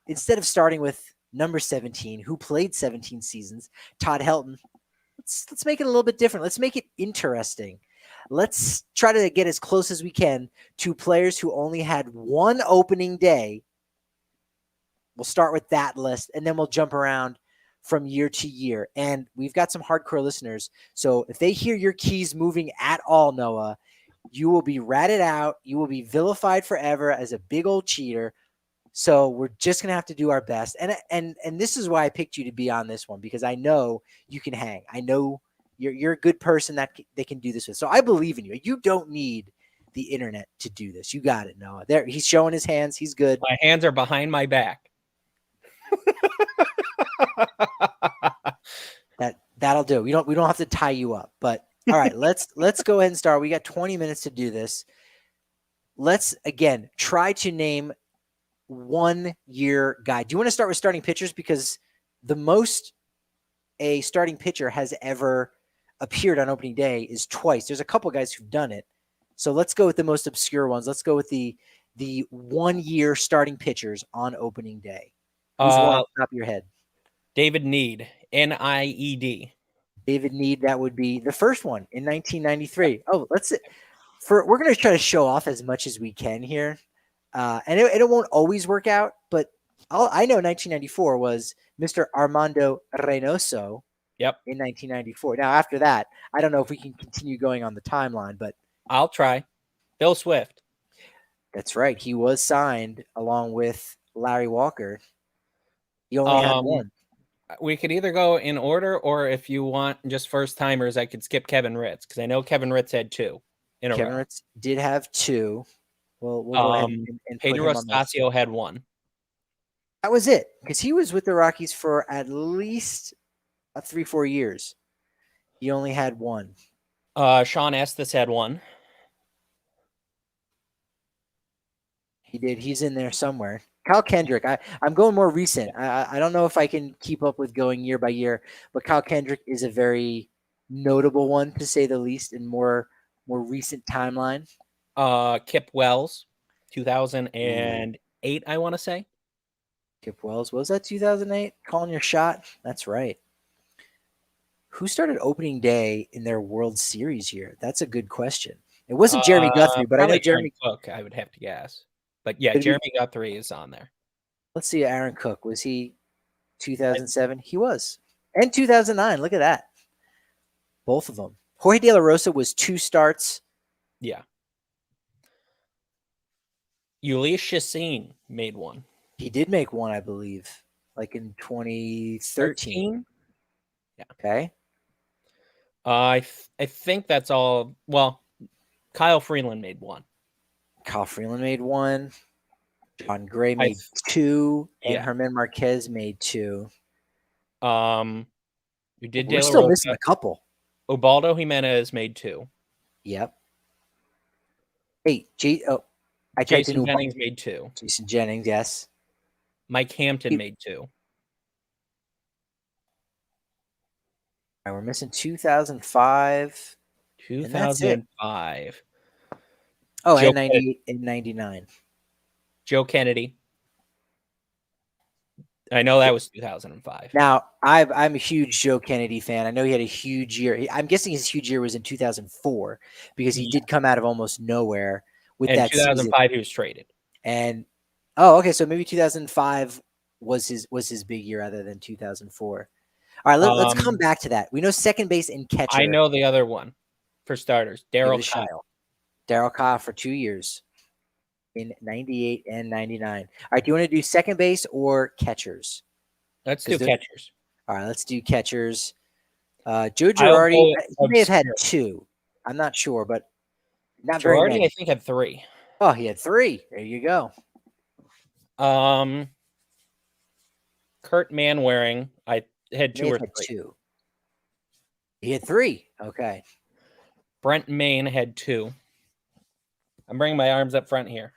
instead of starting with number 17, who played 17 seasons, Todd Helton, let's make it a little bit different. Let's make it interesting. Let's try to get as close as we can to players who only had one opening day. We'll start with that list, and then we'll jump around from year to year. And we've got some hardcore listeners. So if they hear your keys moving at all, Noah, you will be ratted out. You will be vilified forever as a big old cheater. So we're just going to have to do our best. And this is why I picked you to be on this one, because I know you can hang. I know you're a good person that they can do this with. So I believe in you. You don't need the internet to do this. You got it, Noah. There, he's showing his hands. He's good. My hands are behind my back. That'll do. We don't have to tie you up. But all right, let's go ahead and start. We got 20 minutes to do this. Let's again try to name 1 year guy. Do you want to start with starting pitchers, because the most a starting pitcher has ever appeared on opening day is twice. There's a couple guys who've done it. So let's go with the most obscure ones. Let's go with the 1 year starting pitchers on opening day. Who's one off the top of your head? David Need, Nied. David Need, that would be the first one in 1993. Oh, we're going to try to show off as much as we can here. And it won't always work out, but I know 1994 was Mr. Armando Reynoso. Yep. In 1994. Now, after that, I don't know if we can continue going on the timeline, but I'll try. Bill Swift. That's right. He was signed along with Larry Walker. He only had one. We could either go in order, or if you want just first timers, I could skip Kevin Ritz because I know Kevin Ritz had two in a Kevin row. Ritz did have two. We'll go ahead and put Pedro him on this. Estacio had one. That was it, because he was with the Rockies for at least 3-4 years. He only had one. Sean Estes had one. He did. He's in there somewhere. Kyle Kendrick. I'm going more recent. I don't know if I can keep up with going year by year, but Kyle Kendrick is a very notable one, to say the least, in more recent timeline. Kip Wells, 2008, I want to say. Kip Wells. Was that 2008? Calling your shot? That's right. Who started opening day in their World Series year? That's a good question. It wasn't Jeremy Guthrie, but I know Jeremy Cook, I would have to guess. But yeah, Jeremy Guthrie is on there. Let's see. Aaron Cook. Was he 2007? He was. And 2009. Look at that. Both of them. Jorge De La Rosa was 2 starts. Yeah. Ulysses Chassin made one. He did make one, I believe, like in 2013. Yeah. Okay. I think that's all. Well, Kyle Freeland made one. Kyle Freeland made one. John Gray made 2, and Herman Marquez made 2. You did. We're still missing a couple. Ubaldo Jimenez made 2. Yep. Hey, Jason Jennings made 2. Jason Jennings, yes. Mike Hampton made 2. All right, we're missing 2005. 2005. Oh, and 98 and 99. Joe Kennedy. I know that was 2005. Now, I'm a huge Joe Kennedy fan. I know he had a huge year. I'm guessing his huge year was in 2004 because he did come out of almost nowhere with that 2005 season. He was traded. And okay, so maybe 2005 was his big year rather than 2004. All right, let's come back to that. We know second base and catcher. I know the other one for starters. Darryl Kyle. Darryl Kyle for 2 years in 98 and 99. All right, do you want to do second base or catchers? Let's do catchers. All right, let's do catchers. Joe Girardi, he may have had 2. I'm not sure, but not very many. I think had 3. Oh, he had 3. There you go. Kurt Manwaring, I had 2 or 3. 2. He had 3. Okay. Brent Main had 2. I'm bringing my arms up front here.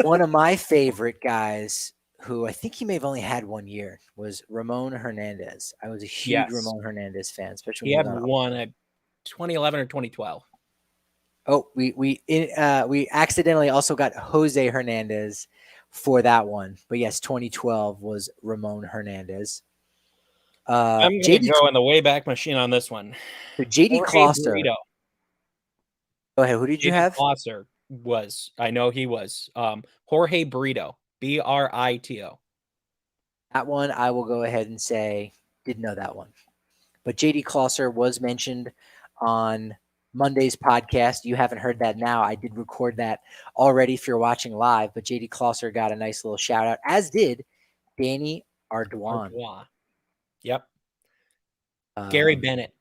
One of my favorite guys, who I think he may have only had 1 year, was Ramona Hernandez. I was a huge Ramona Hernandez fan, especially he had one at 2011 or 2012. Oh, we accidentally also got Jose Hernandez for that one, but yes, 2012 was Ramon Hernandez. I'm going to go in the Wayback Machine on this one. So JD Closser. Go ahead. Who did you have? Closser was. I know he was. Jorge Brito. Brito. That one, I will go ahead and say, didn't know that one. But JD Closser was mentioned on Monday's podcast. You haven't heard that now. I did record that already if you're watching live, but JD Closser got a nice little shout out, as did Danny Ardoin. Yep. Gary Bennett.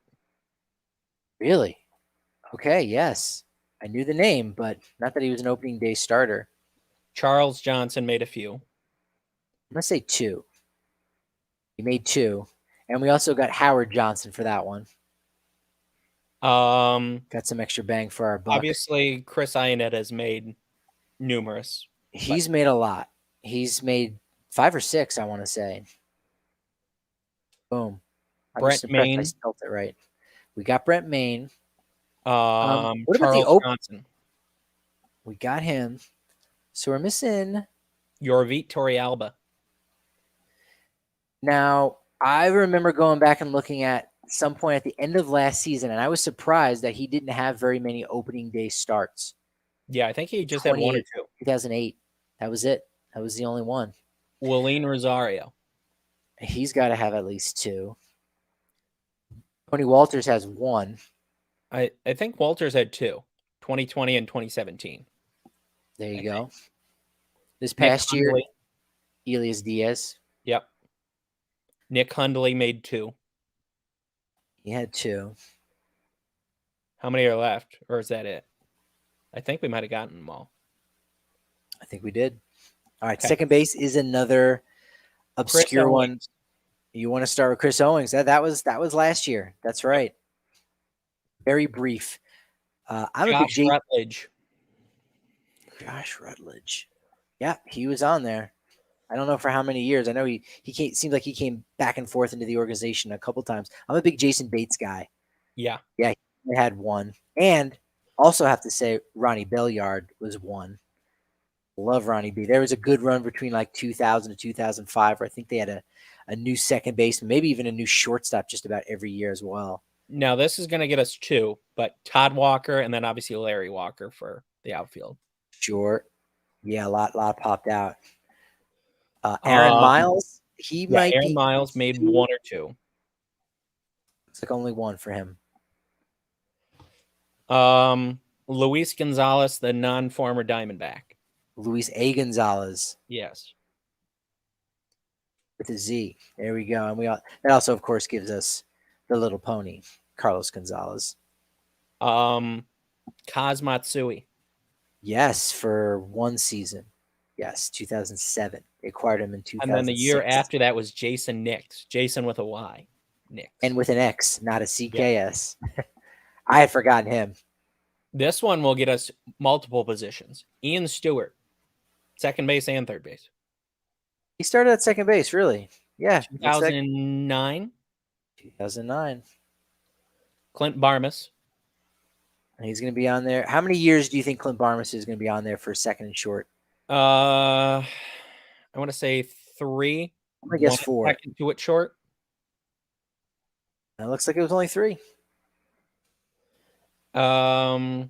Really? Okay, yes. I knew the name, but not that he was an opening day starter. Charles Johnson made a few. I'm going to say 2. He made 2. And we also got Howard Johnson for that one. Got some extra bang for our buck. Obviously, Chris Ionnet has made numerous. He's made a lot. He's made 5 or 6, I want to say. Boom. Brent Main. I spelled it right. We got Brent Main. What about Charles Johnson? We got him. So we're missing Yorvit Torrealba. Now, I remember going back and looking at some point at the end of last season, and I was surprised that he didn't have very many opening day starts. Yeah, I think he just had 1 or 2. 2008. That was it. That was the only one. Willeen Rosario. He's got to have at least 2. Tony Walters has 1. I think Walters had 2. 2020 and 2017. There you go. This Nick past year, Hundley. Elias Diaz. Yep. Nick Hundley made 2. He had 2. How many are left? Or is that it? I think we might have gotten them all. I think we did. All right. Okay. Second base is another obscure one. You want to start with Chris Owings? That was last year. That's right. Very brief. I'm a big Rutledge. Josh Rutledge. Yeah, he was on there. I don't know for how many years. I know he seemed like he came back and forth into the organization a couple times. I'm a big Jason Bates guy. Yeah. Yeah, he had 1. And also have to say Ronnie Belliard was 1. Love Ronnie B. There was a good run between like 2000 to 2005 where I think they had a new second baseman, maybe even a new shortstop just about every year as well. Now, this is going to get us 2, but Todd Walker and then obviously Larry Walker for the outfield. Sure. Yeah, a lot popped out. Aaron Miles, Aaron Miles made 1 or 2. It's like only 1 for him. Luis Gonzalez, the non-former Diamondback. Luis A. Gonzalez. Yes. With a Z. There we go. And that also, of course, gives us the little pony, Carlos Gonzalez. Kaz Matsui. Yes, for 1 season. Yes, 2007. They acquired him in 2006. And then the year after that was Jason Nix. Jason with a Y. Nix. And with an X, not a CKS. Yeah. I had forgotten him. This one will get us multiple positions. Ian Stewart, second base and third base. He started at second base, really? Yeah. 2009. 2009. Clint Barmus. And he's going to be on there. How many years do you think Clint Barmus is going to be on there for second and short? I want to say 3. I guess 4. Second to it short. It looks like it was only 3. Marco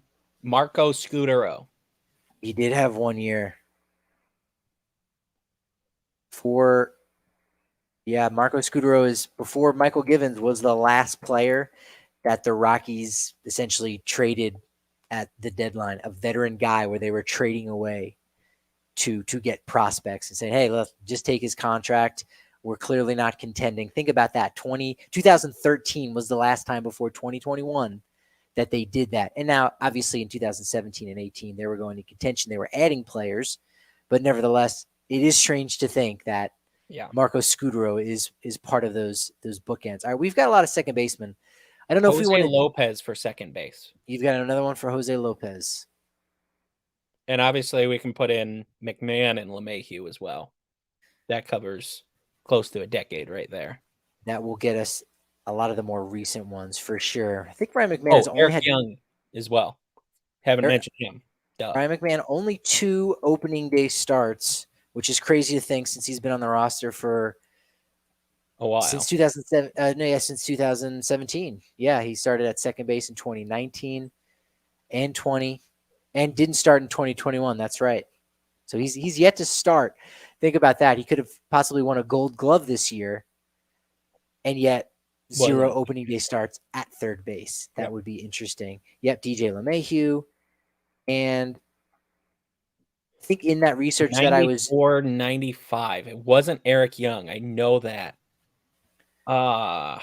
Scudero. He did have 1 year. Marco Scudero is before Michael Givens was the last player that the Rockies essentially traded at the deadline, a veteran guy where they were trading away to get prospects and saying, hey, let's just take his contract. We're clearly not contending. Think about that. 2013 was the last time before 2021 that they did that. And now, obviously, in 2017 and 18, they were going to contention. They were adding players. But nevertheless, it is strange to think that Marco Scudero is part of those bookends. All right, we've got a lot of second basemen. I don't know if we want Lopez for second base. You've got another one for Jose Lopez. And obviously, we can put in McMahon and LeMahieu as well. That covers close to a decade right there. That will get us a lot of the more recent ones for sure. I think Ryan McMahon has only had Young as well. Haven't mentioned him. Duh. Ryan McMahon only 2 opening day starts, which is crazy to think since he's been on the roster for a while. Since 2007. Since 2017. Yeah, he started at second base in 2019 and 20, and didn't start in 2021. That's right. So he's yet to start. Think about that. He could have possibly won a Gold Glove this year, and yet 0 opening day starts at third base. That would be interesting. Yep, DJ LeMahieu. And I think in that research that I was 95. It wasn't Eric Young. I know that. Crap.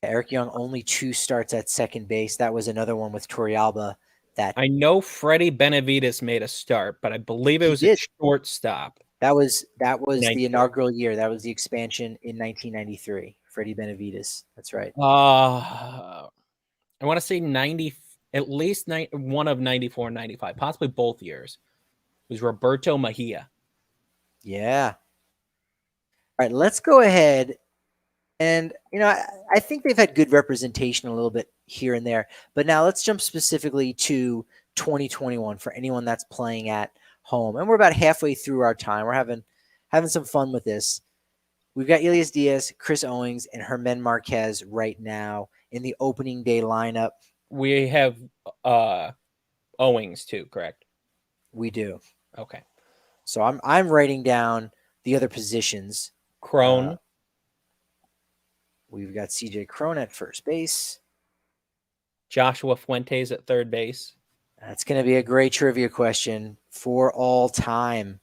Eric Young only 2 starts at second base. That was another one with Torrealba. That I know Freddie Benavides made a start, but I believe it was a shortstop. That was the inaugural year. That was the expansion in 1993. Freddie Benavides. That's right. I want to say 90, at least one of 94 and 95, possibly both years. It was Roberto Mejia. Yeah. All right, let's go ahead. And, I think they've had good representation a little bit here and there. But now let's jump specifically to 2021 for anyone that's playing at home. And we're about halfway through our time. We're having some fun with this. We've got Elias Diaz, Chris Owings, and Germán Marquez right now in the opening day lineup. We have Owings too, correct? We do. Okay. So I'm writing down the other positions. Crone. We've got CJ Cron at first base. Joshua Fuentes at third base. That's going to be a great trivia question for all time.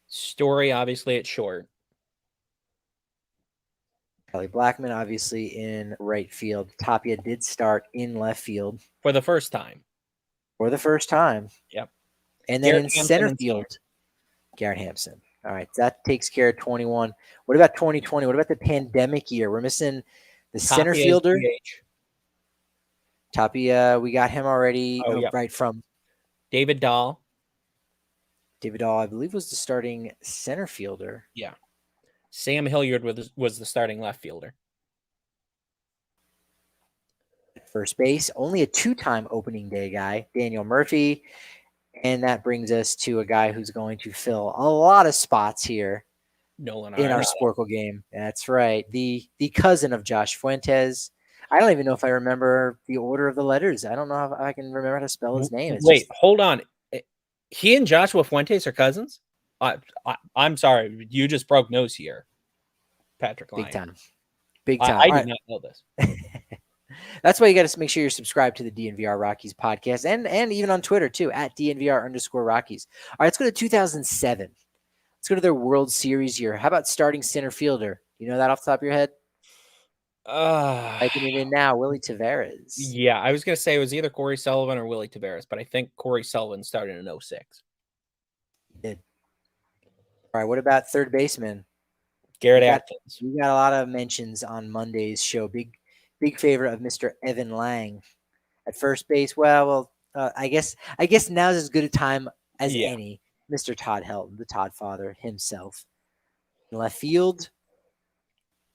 Story, obviously, at short. Kelly Blackman, obviously, in right field. Tapia did start in left field. For the first time. For the first time. Yep. And then in center field, Garrett Hampson. All right, that takes care of 21. What about 2020? What about the pandemic year? We're missing the center fielder. Tapia, we got him already. Yep. Right from David Dahl. David Dahl, I believe, was the starting center fielder. Yeah. Sam Hilliard was the starting left fielder. First base, only a 2-time opening day guy, Daniel Murphy. And that brings us to a guy who's going to fill a lot of spots here Nolan in our Sporcle game. That's right. The cousin of Josh Fuentes. I don't even know if I remember the order of the letters. I don't know if I can remember how to spell his name. Hold on. He and Joshua Fuentes are cousins? I'm sorry. You just broke news here, Patrick Lyons. Big time. I did not know this. That's why you got to make sure you're subscribed to the DNVR Rockies podcast and even on Twitter too, at DNVR_Rockies. All right, let's go to 2007. Let's go to their World Series year. How about starting center fielder? You know that off the top of your head? Typing it in now, Willie Taveras. Yeah, I was going to say it was either Corey Sullivan or Willie Taveras, but I think Corey Sullivan started in 06. He did. All right, what about third baseman? Garrett Atkins. We got a lot of mentions on Monday's show. Big favorite of Mr. Evan Lang at first base. I guess now's as good a time as any. Mr. Todd Helton, the Todd father himself. In left field,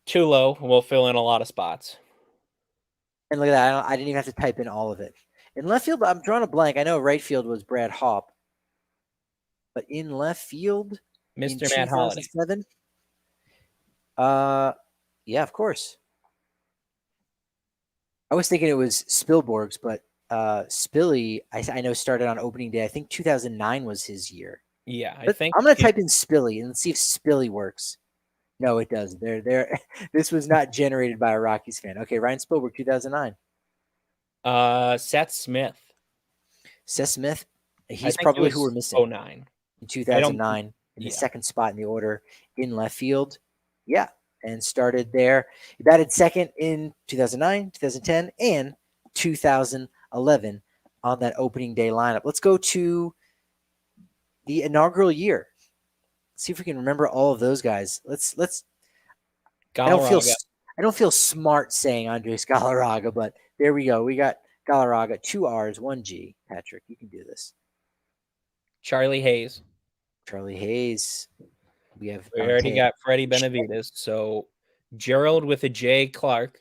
Tulo will fill in a lot of spots. And look at that. I didn't even have to type in all of it. In left field, I'm drawing a blank. I know right field was Brad Haupt. But in left field, Mr. Matt Holliday. Yeah, of course. I was thinking it was Spielborg's, but Spilly, I know, started on opening day. I think 2009 was his year. Yeah, I'm going to type in Spilly and see if Spilly works. No, it doesn't. This was not generated by a Rockies fan. Okay, Ryan Spielberg, 2009. Seth Smith. Seth Smith, he's probably who we're missing. 09. In 2009, in the second spot in the order in left field. Yeah, and started there. He batted second in 2009, 2010, and 2011 on that opening day lineup. Let's go to the inaugural year. See if we can remember all of those guys. Let's. I don't feel smart saying Andres Galarraga, but there we go. We got Galarraga, 2 R's, 1 G. Patrick, you can do this. Charlie Hayes. We already got Freddie Benavides. So Gerald with a J. Clark.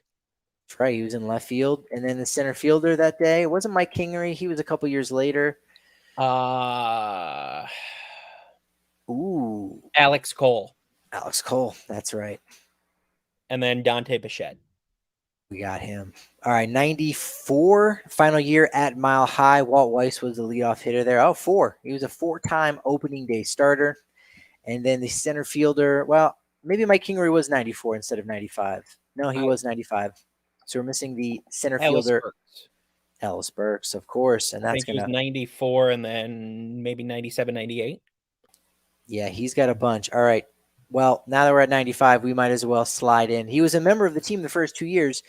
That's right. He was in left field, and then the center fielder that day. It wasn't Mike Kingery. He was a couple years later. Alex Cole. That's right. And then Dante Bichette. We got him. All right, 94, final year at Mile High. Walt Weiss was the leadoff hitter there. 4. He was a 4-time opening day starter. And then the center fielder, well, maybe Mike Kingery was 94 instead of 95. No, he was 95. So we're missing the center fielder. Ellis Burks, of course. And that's going to 94 and then maybe 97, 98. Yeah, he's got a bunch. All right. Well, now that we're at 95, we might as well slide in. He was a member of the team the first 2 years,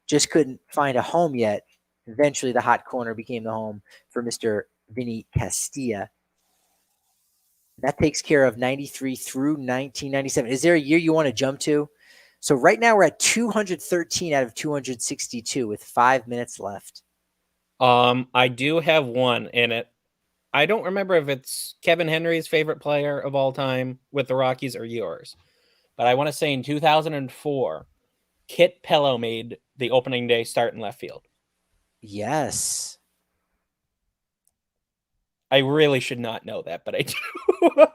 just couldn't find a home yet. Eventually, the hot corner became the home for Mr. Vinny Castilla. That takes care of 93 through 1997. Is there a year you want to jump to? So right now we're at 213 out of 262 with 5 minutes left. I do have one in it. I don't remember if it's Kevin Henry's favorite player of all time with the Rockies or yours, but I want to say in 2004, Kit Pello made the opening day start in left field. Yes. I really should not know that, but I do.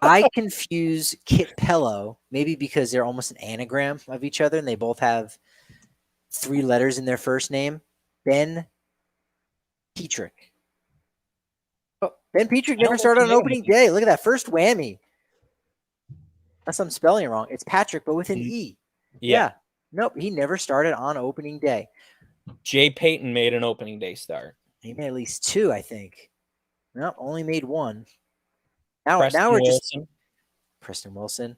I confuse Kit Pello, maybe because they're almost an anagram of each other and they both have 3 letters in their first name. Ben Petrick. Ben Petrick never started on opening day. Look at that first whammy. Unless I'm spelling it wrong. It's Patrick, but with an E. Yeah. Nope. He never started on opening day. Jay Payton made an opening day start. He made at least 2, I think. Nope. Only made 1. Now Preston we're Wilson. just Preston Wilson.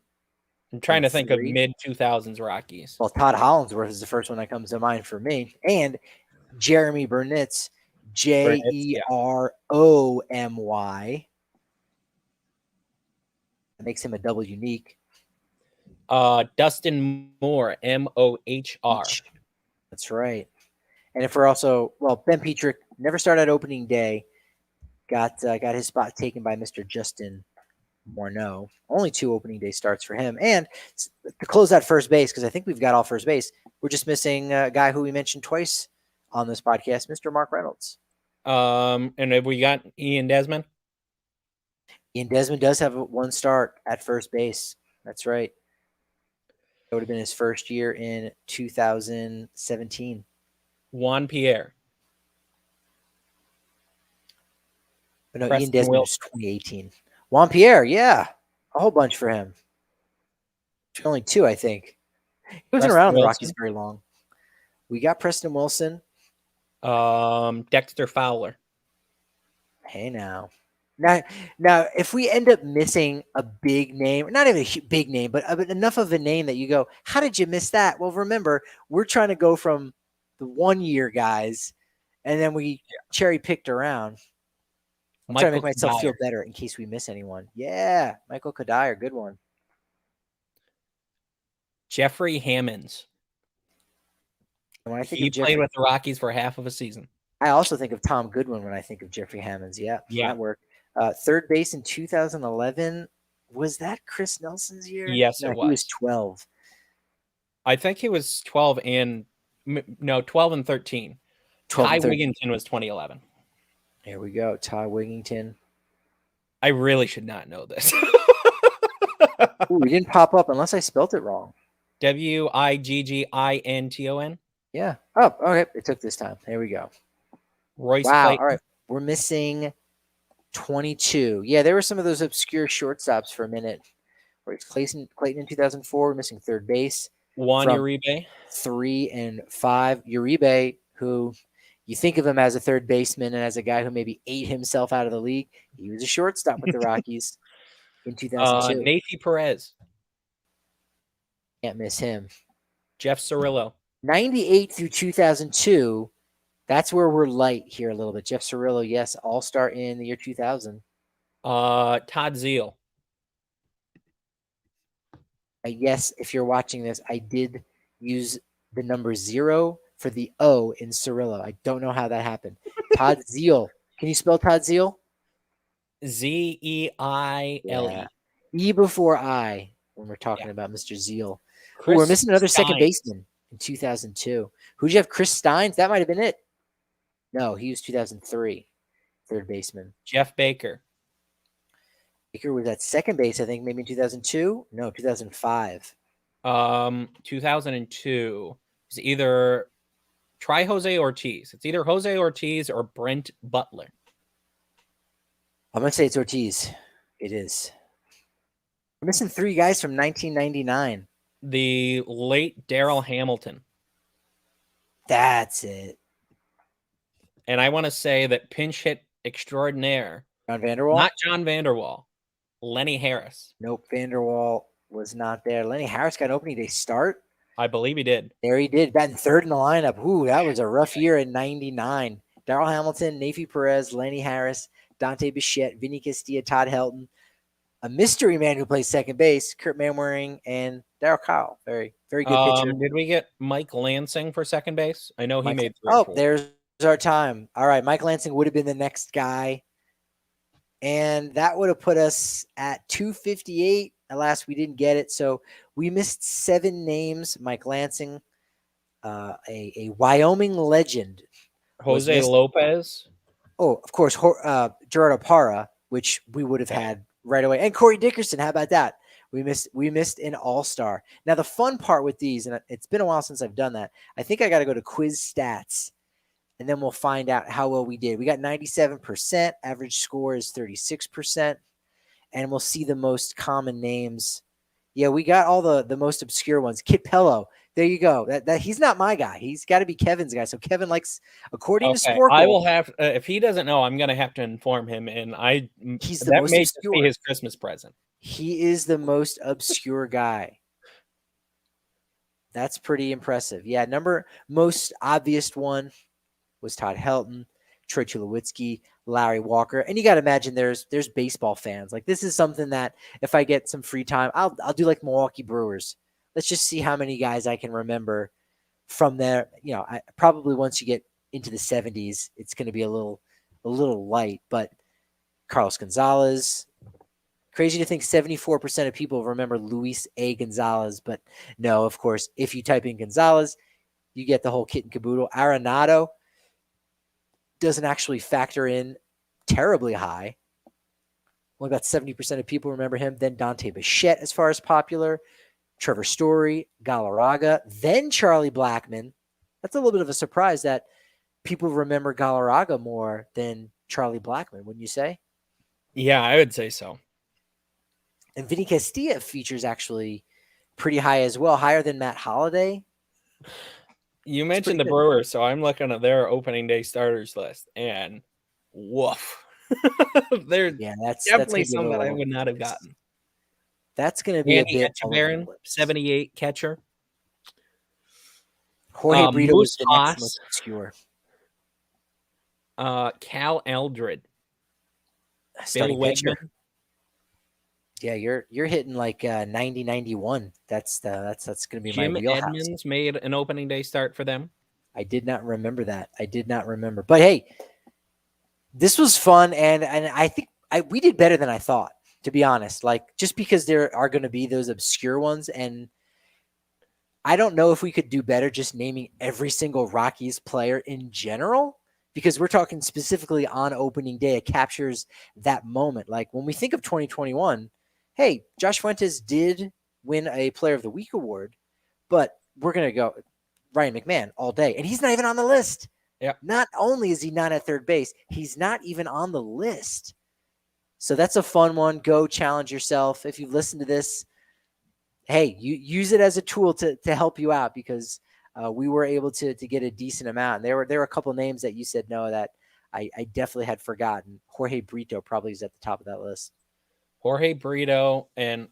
I'm trying to think of 3. mid-2000s Rockies. Well, Todd Hollingsworth is the first one that comes to mind for me. And Jeremy Burnitz, Jeromy. That makes him a double unique. Dustin Moore, Mohr. That's right. And if we're also, Ben Petrick never started at opening day. Got his spot taken by Mr. Justin Morneau. Only 2 opening day starts for him. And to close out first base, because I think we've got all first base, we're just missing a guy who we mentioned twice on this podcast, Mr. Mark Reynolds. And have we got Ian Desmond? Ian Desmond does have 1 start at first base. That's right. That would have been his first year in 2017. Juan Pierre. But no, Preston Ian Desmond was Wilson. 2018. Juan Pierre, yeah. A whole bunch for him. Only 2, I think. He wasn't Preston around the Wilson. Rockies very long. We got Preston Wilson. Dexter Fowler. Hey, now, if we end up missing a big name, not even a big name, but enough of a name that you go, how did you miss that? Well, remember, we're trying to go from the 1-year guys, and then we cherry picked around. I'm trying to make myself feel better in case we miss anyone. Yeah, Michael Kadire, good one. Jeffrey Hammonds. When I think he of Jeffrey, played with the Rockies for half of a season. I also think of Tom Goodwin when I think of Jeffrey Hammonds. Yeah, that worked. Third base in 2011. Was that Chris Nelson's year? Yes, no, it was. He was 12. I think he was 12 and 13. Todd Wiggington was 2011. Here we go. Todd Wiggington. I really should not know this. Ooh, he didn't pop up unless I spelt it wrong. Wiggington. Yeah. Oh, okay. It took this time. There we go. Royce wow. Clayton. All right. We're missing 22. Yeah, there were some of those obscure shortstops for a minute. Royce Clayton in 2004. We're missing third base. Juan Uribe. 3 and 5. Uribe, who you think of him as a third baseman and as a guy who maybe ate himself out of the league. He was a shortstop with the Rockies in 2002. Nathy Perez. Can't miss him. Jeff Cirillo. 98 through 2002. That's where we're light here a little bit. Jeff Cirillo, yes, all-star in the year 2000. Todd Zeal. Yes, if you're watching this, I did use the number 0 for the O in Cirillo. I don't know how that happened. Todd Zeal. Can you spell Todd Zeal? Zeile. Yeah. E before I when we're talking about Mr. Zeal. Chris we're missing another Steins. second baseman in 2002. Who'd you have? Chris Steins? That might have been it. No, he was 2003. Third baseman. Jeff Baker. Baker was at second base, I think, maybe in 2002. No, 2005. 2002. It's either try Jose Ortiz. It's either Jose Ortiz or Brent Butler. I'm going to say it's Ortiz. It is. We're missing 3 guys from 1999. The late Darrell Hamilton. That's it. And I want to say that pinch hit extraordinaire. John Vanderwall? Not John Vanderwall. Lenny Harris. Nope, Vanderwall was not there. Lenny Harris got an opening day start. I believe he did. There he did. Batting third in the lineup. Ooh, that was a rough year in 99. Darrell Hamilton, Nathy Perez, Lenny Harris, Dante Bichette, Vinny Castilla, Todd Helton. A mystery man who plays second base, Kurt Manwaring, and Darryl Kyle. Very, very good pitcher. Did we get Mike Lansing for second base? I know he made 3 Oh, there's our time. All right, Mike Lansing would have been the next guy. And that would have put us at 258. Alas, we didn't get it. So we missed 7 names. Mike Lansing, a Wyoming legend. Jose Lopez. Oh, of course, Gerardo Parra, which we would have had right away. And Corey Dickerson, how about that? We missed an all-star. Now, the fun part with these, and it's been a while since I've done that, I think I got to go to quiz stats, and then we'll find out how well we did. We got 97%. Average score is 36%. And we'll see the most common names Yeah, we got all the most obscure ones. Kit Pello. There you go. That he's not my guy. He's got to be Kevin's guy. So Kevin likes, according to Okay, I Sporcle, will have if he doesn't know, I'm gonna have to inform him, and he's the that most may just be obscure. his Christmas present. He is the most obscure guy. That's pretty impressive. Yeah, most obvious one was Todd Helton, Troy Tulowitzki, Larry Walker, and you got to imagine there's baseball fans. Like this is something that if I get some free time, I'll do like Milwaukee Brewers. Let's just see how many guys I can remember from there. You know, probably once you get into the 70s, it's going to be a little light. But Carlos Gonzalez. Crazy to think 74% of people remember Luis A. Gonzalez, but no, of course, if you type in Gonzalez, you get the whole kit and caboodle. Arenado doesn't actually factor in terribly high. Only about 70% of people remember him. Then Dante Bichette as far as popular. Trevor Story, Galarraga, then Charlie Blackmon. That's a little bit of a surprise that people remember Galarraga more than Charlie Blackmon, wouldn't you say? Yeah, I would say so. And Vinny Castilla features actually pretty high as well, higher than Matt Holliday. You mentioned the Brewers, so I'm looking at their opening day starters list, and woof. That's definitely some that I would not have gotten. That's going to be Andy a bit Etchebarren, 78 catcher. Jorge Brito was the next most obscure. Cal Eldred. Starting pitcher. Yeah, you're hitting like 90-91. That's going to be Jim my wheelhouse. Edmonds made an opening day start for them. I did not remember that. But hey, this was fun, and I think we did better than I thought, to be honest. Like just because there are going to be those obscure ones, and I don't know if we could do better just naming every single Rockies player in general, because we're talking specifically on opening day. It captures that moment. Like when we think of 2021, hey, Josh Fuentes did win a Player of the Week award, but we're going to go Ryan McMahon all day. And he's not even on the list. Yeah. Not only is he not at third base, he's not even on the list. So that's a fun one. Go challenge yourself. If you've listened to this, hey, you use it as a tool to help you out, because we were able to get a decent amount. And there were a couple names that you said no that I definitely had forgotten. Jorge Brito probably is at the top of that list. Jorge Brito, and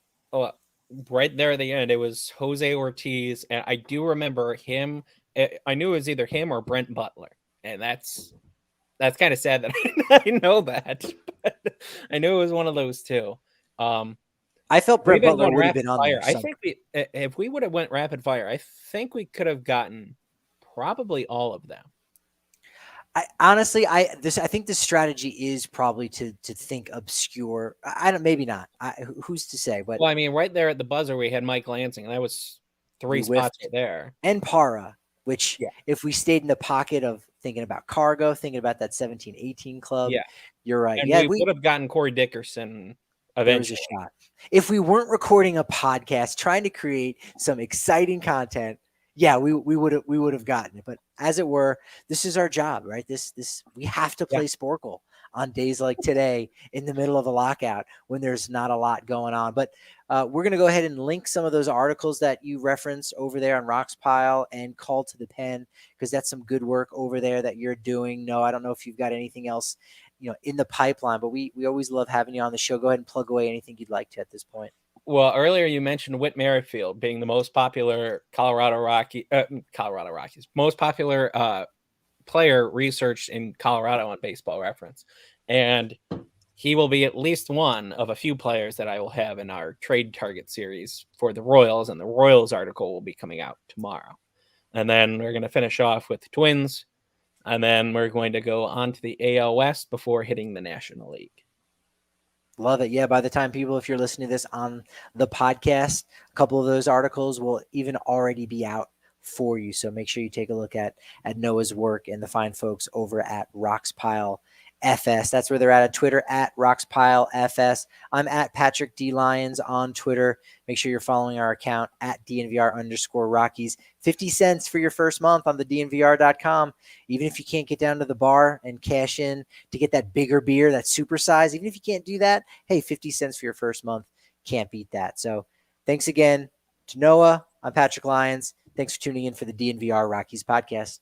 right there at the end, it was Jose Ortiz. And I do remember him. I knew it was either him or Brent Butler. And that's kind of sad that I know that. But I knew it was one of those two. I felt Brent Butler would have been on there. I think if we would have went rapid fire, I think we could have gotten probably all of them. I think the strategy is probably to think obscure. Maybe not. Who's to say? But well, I mean, right there at the buzzer, we had Mike Lansing, and that was 3 spots right there. And Para, which if we stayed in the pocket of thinking about Cargo, thinking about that 17-18 club, you're right. And we would have gotten Corey Dickerson eventually. There was a shot. If we weren't recording a podcast trying to create some exciting content, we would have gotten it. But as it were, this is our job, right? This we have to play Sporcle on days like today in the middle of a lockout when there's not a lot going on. But we're going to go ahead and link some of those articles that you referenced over there on RoxPile and Call to the Pen, because that's some good work over there that you're doing. No, I don't know if you've got anything else in the pipeline, but we always love having you on the show. Go ahead and plug away anything you'd like to at this point. Well, earlier you mentioned Whit Merrifield being the most popular Colorado Rockies, most popular player researched in Colorado on Baseball Reference. And he will be at least one of a few players that I will have in our trade target series for the Royals. And the Royals article will be coming out tomorrow. And then we're going to finish off with the Twins. And then we're going to go on to the AL West before hitting the National League. Love it. Yeah, by the time if you're listening to this on the podcast, a couple of those articles will even already be out for you. So make sure you take a look at Noah's work and the fine folks over at RoxPile FS. That's where they're at Twitter, at RoxPile FS. I'm at Patrick D. Lyons on Twitter. Make sure you're following our account at DNVR_Rockies. 50 cents for your first month on the DNVR.com. Even if you can't get down to the bar and cash in to get that bigger beer, that super size, even if you can't do that, hey, 50 cents for your first month. Can't beat that. So Thanks again to Noah. I'm Patrick Lyons. Thanks for tuning in for the DNVR Rockies podcast.